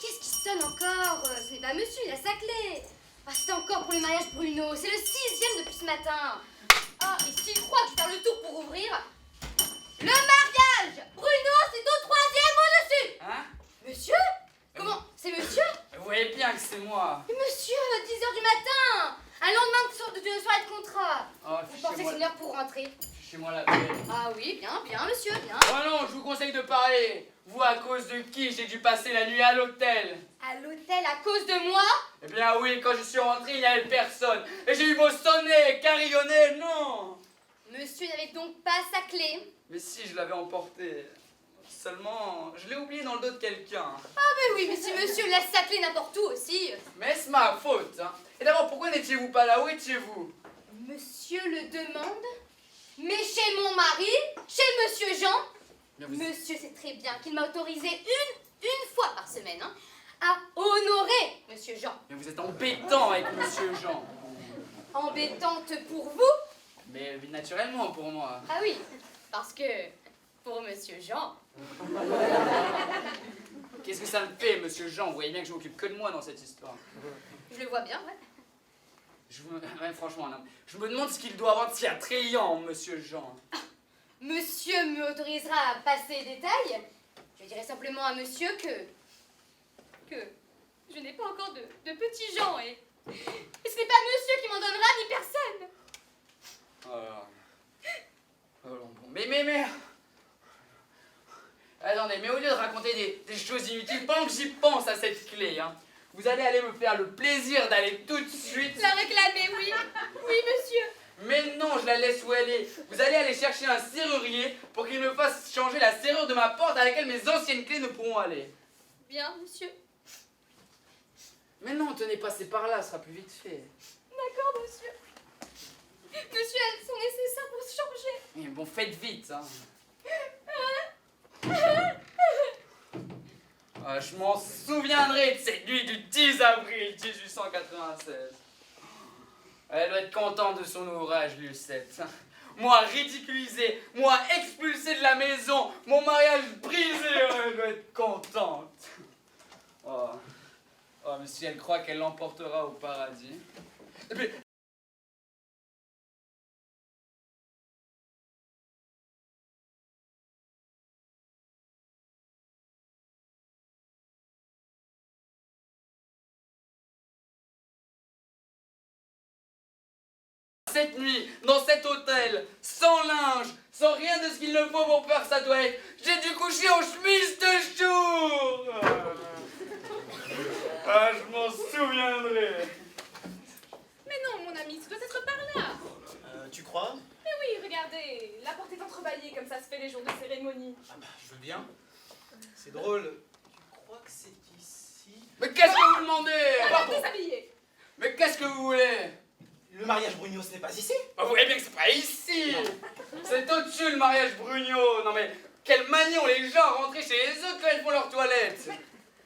Qu'est-ce qui sonne encore? Ce n'est pas monsieur, il a sa clé. Ah, c'est encore pour le mariage Bruno. C'est le 6e depuis ce matin. Ah, et s'il croit que je vais faire le tour pour ouvrir... Le mariage Bruno, c'est au 3e au-dessus. Hein? Monsieur? Comment? C'est monsieur? Vous voyez bien que c'est moi. Mais monsieur, 10h du matin. Un lendemain de soirée de contrat. Oh, Vous pensez que c'est une heure pour rentrer? fichez-moi la paix. Ah oui, bien, bien, monsieur, bien. Oh non, je vous conseille de parler. Vous, à cause de qui j'ai dû passer la nuit à l'hôtel? À l'hôtel à cause de moi? Eh bien oui, quand je suis rentré, il n'y avait personne. Et j'ai eu beau sonner, carillonner, non. Monsieur n'avait donc pas sa clé? Mais si, je l'avais emporté. Seulement, je l'ai oublié dans le dos de quelqu'un. Ah mais oui, mais si monsieur laisse sa clé n'importe où aussi. Mais c'est ma faute, hein. Et d'abord, pourquoi n'étiez-vous pas là? Où étiez-vous? Monsieur le demande? Mais chez mon mari? Chez monsieur Jean? Monsieur sait très bien qu'il m'a autorisé une fois par semaine, hein, à honorer monsieur Jean. Mais vous êtes embêtant avec monsieur Jean. Embêtante pour vous? Mais naturellement pour moi. Ah oui, parce que pour monsieur Jean... Qu'est-ce que ça me fait, monsieur Jean? Vous voyez bien que je m'occupe que de moi dans cette histoire. Je le vois bien, ouais. Ouais, franchement, non. Je me demande ce qu'il doit avoir de si attrayant, monsieur Jean. Monsieur me autorisera à passer les détails. Je dirai simplement à monsieur que je n'ai pas encore de petit Jean et ce n'est pas monsieur qui m'en donnera ni personne. Oh, bon, mais... Attendez, mais au lieu de raconter des choses inutiles, pendant que j'y pense à cette clé, hein, vous allez aller me faire le plaisir d'aller tout de suite... La réclamer, oui. Oui, monsieur. Mais non, je la laisse où elle est. Vous allez aller chercher un serrurier pour qu'il me fasse changer la serrure de ma porte à laquelle mes anciennes clés ne pourront aller. Bien, monsieur. Mais non, tenez, passez par là, ce sera plus vite fait. D'accord, monsieur. Monsieur, elles sont nécessaires pour se changer. bon, faites vite, hein. Ah, je m'en souviendrai de cette nuit du 10 avril 1896. Elle doit être contente de son ouvrage, Lucette. Moi ridiculisé, moi expulsé de la maison, mon mariage brisé, elle doit être contente. Oh, oh mais si elle croit qu'elle l'emportera au paradis. Et puis, cette nuit, dans cet hôtel, sans linge, sans rien de ce qu'il ne faut pour faire sa toilette, j'ai dû coucher en chemise de jour. Ah, je m'en souviendrai. Mais non, mon ami, tu dois être par là. Tu crois? Mais oui, regardez, la porte est entrebâillée comme ça se fait les jours de cérémonie. Ah bah, je veux bien. C'est drôle. Tu crois que c'est ici? Mais qu'est-ce que vous demandez? Allez, déshabillez. Mais qu'est-ce que vous voulez? Le mariage Brugnot, ce n'est pas ici? Bah, vous voyez bien que c'est pas ici. C'est au-dessus le mariage Brugnot. Non mais, quelle manie ont les gens à rentrer chez les autres quand ils font leur toilette.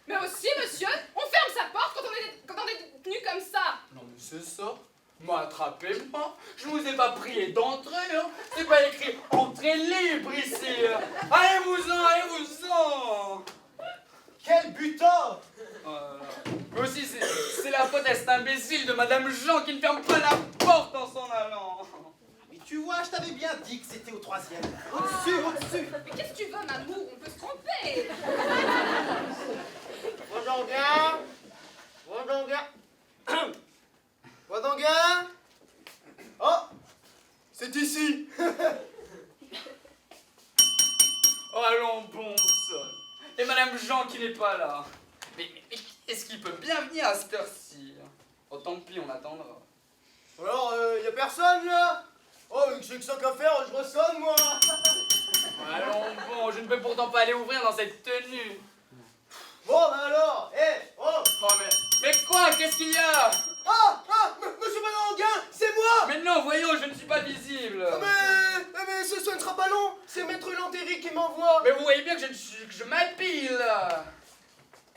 Mais aussi, monsieur, on ferme sa porte quand on est tenu comme ça. Non mais c'est ça. Attrapez-moi. Je vous ai pas prié d'entrer, hein. C'est pas écrit entrée libre ici. Allez-vous-en, allez-vous-en. Quel butin! Mais aussi, c'est la faute à cet imbécile de Madame Jean qui ne ferme pas la porte en s'en allant. Mais tu vois, je t'avais bien dit que c'était au 3e. Au-dessus, au-dessus. Mais qu'est-ce que tu veux, Mamour? On peut se tromper. Vodanguin. Vodanguin. Oh, c'est ici. Oh, allons bon sang. Et Madame Jean qui n'est pas là. Mais est-ce qu'il peut bien venir à cette heure-ci? Oh, tant pis, on attendra. Alors, y a personne là? Oh, vu que j'ai que ça qu'à faire, je ressonne moi. Allons bon, je ne peux pourtant pas aller ouvrir dans cette tenue. Bon, ben alors, oh. Oh, mais quoi? Qu'est-ce qu'il y a? Monsieur Vodanguin, c'est moi. Mais non, voyons, je ne suis pas visible. Mais ce ne sera pas long, c'est Maître Lantéry qui m'envoie. Mais vous voyez bien que je m'habille là.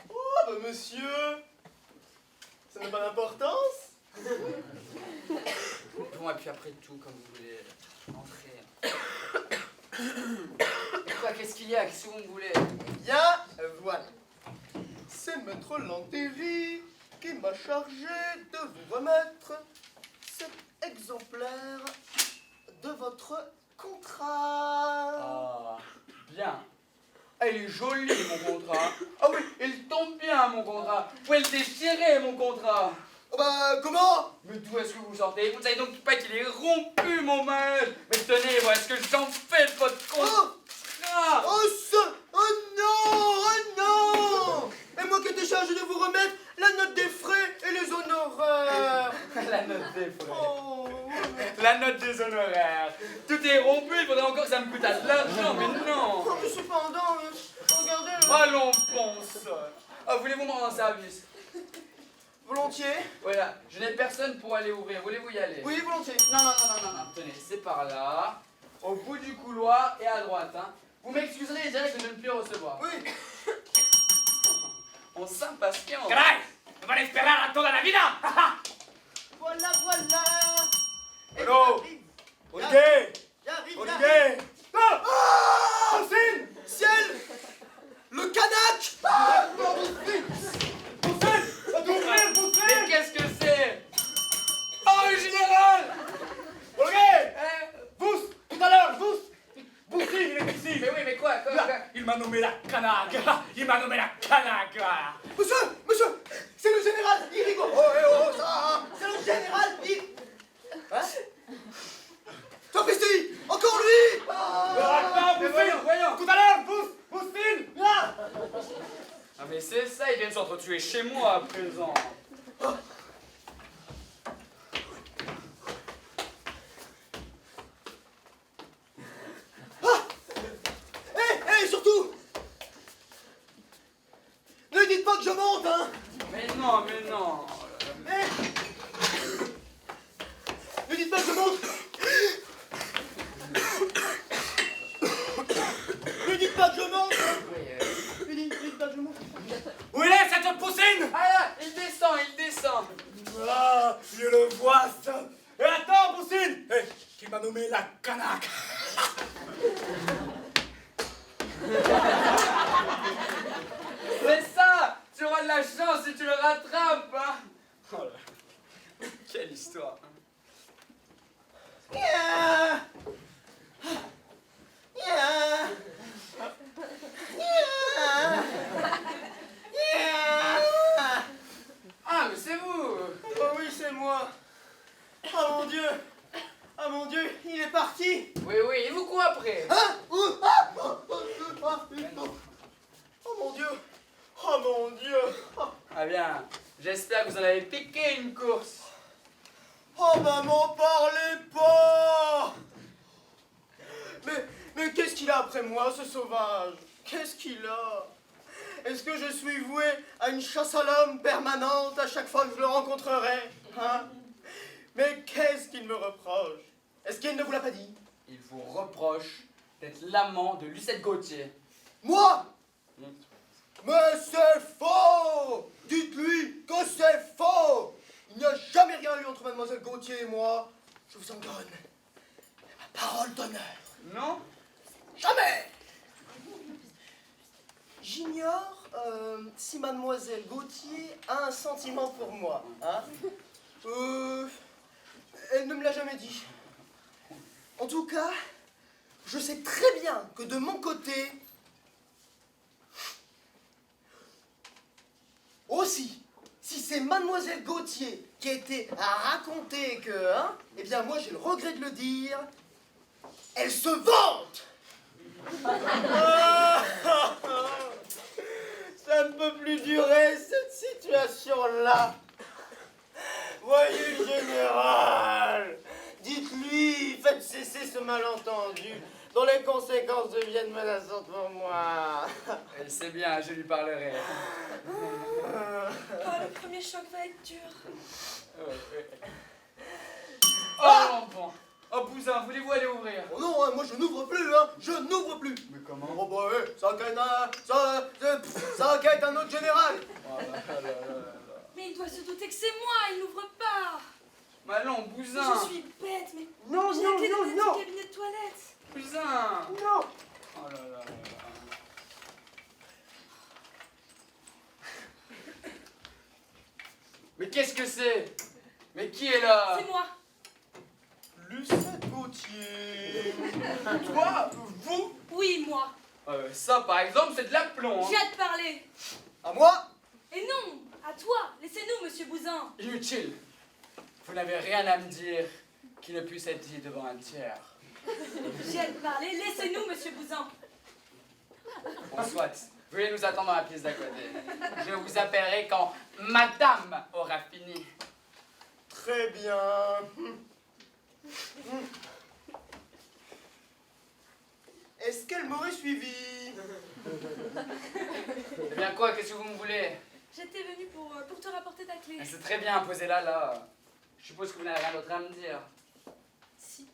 Oh, bah monsieur, ça n'a pas d'importance. Bon, et puis après tout, comme vous voulez, entrez. Quoi, qu'est-ce qu'il y a? Qu'est-ce que vous me voulez? Bien, voilà. C'est Maître Lantéry qui m'a chargé de vous remettre cet exemplaire de votre contrat. Ah, bien. Il est joli, mon contrat. Ah oui, il tombe bien, mon contrat. Vous pouvez le déchirer, mon contrat. Oh bah, comment? Mais d'où est-ce que vous sortez? Vous ne savez donc pas qu'il est rompu, mon maître. Mais tenez, voilà ce que j'en fais de votre contrat. Oh non! Et moi qui étais chargé de vous remettre la note des frais et les honoraires. La note des frais. Oh. La note des honoraires. Tout est rompu, il faudrait encore que ça me coûte de l'argent, mais non. Oh, mais cependant, regardez. Allons, bon sang. Ah, voulez-vous me rendre un service? Volontiers. Voilà, je n'ai personne pour aller ouvrir. Voulez-vous y aller? Oui, volontiers. Non. Tenez, c'est par là, au bout du couloir et à droite, hein. Vous m'excuserez, je dirais que je ne puis recevoir. Oui. On s'impatiente. ¡Caray! ¡Me van a esperar a toda la vida! Voilà. Allô? Olivier! Olivier! Ah! Boussine! Ciel! Le canac! Mais qu'est-ce que c'est? Oh, le général! Olivier! Vous, tout à l'heure, vous! Boussine, il est ici! Mais oui, mais quoi? Il m'a nommé la canaque! Il m'a nommé la canaque! Monsieur, c'est le général Irigo. Oh, ça, c'est le général Hein? Sapristi, encore lui. Attends, Mais Boussine! voyons. Tout à l'heure, Boussine! Là! Ah, mais c'est ça, ils viennent s'entretuer chez moi à présent. Et surtout, ne dites pas que je monte, hein. Mais non. Ne dites pas que je monte. canaque. C'est ça! Tu auras de la chance si tu le rattrapes, hein! Oh là. Quelle histoire! Ah, mais c'est vous! Oh oui, c'est moi. Oh mon Dieu. Oh mon Dieu, il est parti. Oui, oui, et vous quoi après? Hein? Oh mon Dieu. Oh mon Dieu. Ah bien, j'espère que vous en avez piqué une course. Oh maman, parlez pas. Mais qu'est-ce qu'il a après moi, ce sauvage? Qu'est-ce qu'il a? Est-ce que je suis voué à une chasse à l'homme permanente à chaque fois que je le rencontrerai? Hein? Mais qu'est-ce qu'il me reproche? Est-ce qu'il ne vous l'a pas dit? Il vous reproche d'être l'amant de Lucette Gauthier. Moi? Mais c'est faux! Dites-lui que c'est faux! Il n'y a jamais rien eu entre mademoiselle Gauthier et moi. Je vous en donne ma parole d'honneur. Non? Jamais! J'ignore si mademoiselle Gauthier a un sentiment pour moi. Hein? Elle ne me l'a jamais dit. En tout cas, je sais très bien que de mon côté, aussi, si c'est mademoiselle Gauthier qui a été à raconter que, hein, eh bien moi j'ai le regret de le dire, elle se vante! Ça ne peut plus durer cette situation-là. Voyez le général, dites-lui, faites cesser ce malentendu dont les conséquences deviennent menaçantes pour moi. Elle sait bien, je lui parlerai. Oh, le premier choc va être dur. Oh l'enfant! Oh Bousin, voulez-vous aller ouvrir? Oh non, hein, moi je n'ouvre plus, hein, je n'ouvre plus. Mais comment? Oh bah ça enquête un autre général. Oh là là là là. Mais il doit se douter que c'est moi, il n'ouvre pas. Mais non, Bousin! Je suis bête, mais Non, j'ai non, la clé non, de non. du cabinet de toilette. Bousin! Non. Oh là là là là. Mais qu'est-ce que c'est? Mais qui est là? C'est moi. Lucette Gauthier. Toi? Vous? Oui, moi. Ça par exemple, c'est de l'aplomb. Hein. J'ai hâte de parler. À moi? Et non, à toi. Laissez-nous, monsieur Bousin. Inutile. Vous n'avez rien à me dire qui ne puisse être dit devant un tiers. J'ai hâte de parler. Laissez-nous, monsieur Bousin. Bon, soit. Veuillez nous attendre dans la pièce d'à côté. Je vous appellerai quand madame aura fini. Très bien. Est-ce qu'elle m'aurait suivi? Eh bien quoi, qu'est-ce que vous me voulez? J'étais venue pour te rapporter ta clé. C'est très bien, posez-la là. Je suppose que vous n'avez rien d'autre à me dire. Si.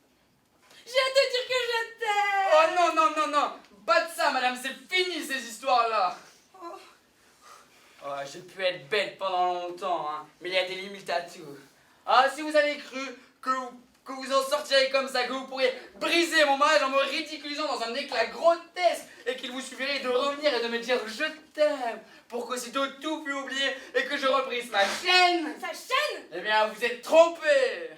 J'ai hâte de dire que je t'aime. Oh non, non, non, non. Pas de ça, madame, c'est fini ces histoires-là. Oh, j'ai pu être bête pendant longtemps, hein, mais il y a des limites à tout. Ah, si vous avez cru que vous en sortirez comme ça, que vous pourriez briser mon mariage en me ridiculisant dans un éclat grotesque et qu'il vous suffirait de revenir et de me dire je t'aime pour qu'aussitôt tout fût oublié et que je reprise ma chaîne. Sa chaîne? Eh bien, vous êtes trompés.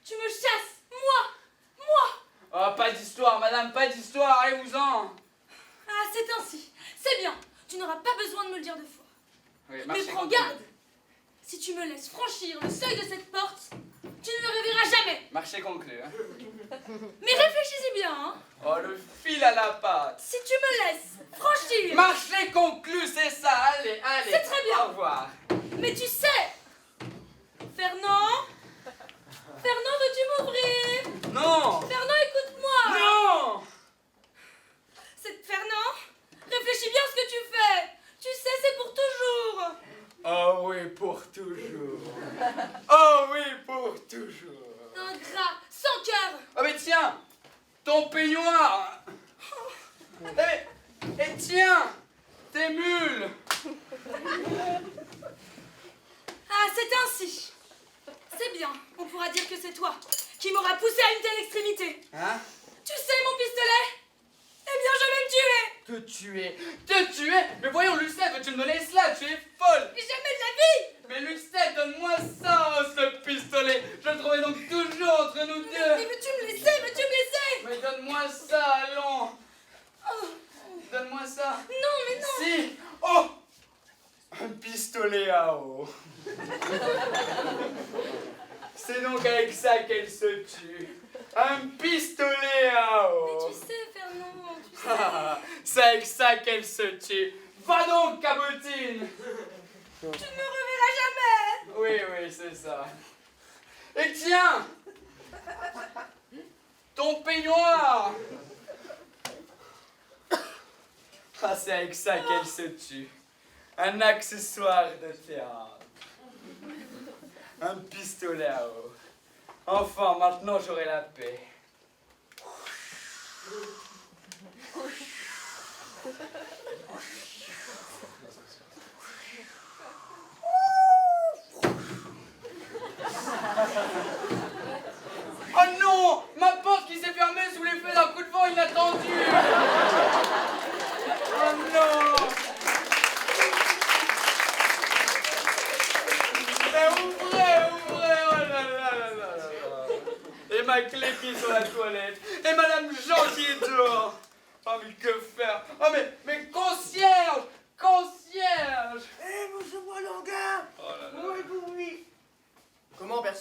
Tu me chasses. Moi. Oh, pas d'histoire, madame, pas d'histoire, allez-vous-en. Ah, c'est ainsi. C'est bien. Tu n'auras pas besoin de me le dire deux fois. Oui, Mais marchez prends comme garde. Si tu me laisses franchir le seuil de cette porte, tu ne me reverras jamais. Marché conclu, hein. Mais réfléchis-y bien, hein. Oh, le fil à la patte. Si tu me laisses franchir... Marché conclu, c'est ça, allez, allez. C'est très bien. Au revoir. Mais tu sais... Fernand, veux-tu m'ouvrir? Non. Fernand, écoute-moi. Non. C'est Fernand, réfléchis bien à ce que tu fais. Tu sais, c'est pour toujours. Oh oui, pour toujours. Oh oui, pour toujours. Ingrat, sans cœur. Oh mais tiens, ton peignoir. Et tiens, tes mules. Ah, c'est ainsi. C'est bien, on pourra dire que c'est toi qui m'aura poussé à une telle extrémité. Hein? Tu sais, mon pistolet? Eh bien, je vais me tuer. Te tuer? Te tuer? Mais voyons, Lucette, veux-tu me donner cela? Tu es folle! Jamais de la vie. Mais Lucette, donne-moi ça, ce pistolet! Je le trouvais donc toujours entre nous deux! Mais veux-tu me laisser? Veux-tu me laisser? Mais donne-moi ça, allons! Donne-moi ça! Non, mais non. Si! Oh! Un pistolet à eau! C'est donc avec ça qu'elle se tue! Un pistolet à eau! Mais tu sais, Fernand, tu sais. C'est avec ça qu'elle se tue! Va donc, cabotine! Tu ne me reverras jamais. Oui, oui, c'est ça. Et tiens! Ton peignoir! Ah, c'est avec ça qu'elle se tue. Un accessoire de théâtre. Un pistolet à eau. Enfin, maintenant j'aurai la paix. Oh non! Ma porte qui s'est fermée sous l'effet d'un coup de vent inattendu! Oh non! Mais ouvrez, ouvrez! Oh là là là là là là! Et ma clé qui est sur la toilette! Et Madame Jean qui est dehors! Oh mais que faire? Oh mais concierge! Concierge! Eh, monsieur Boisdanguin! Oh là là. Où êtes-vous? Comment, personne?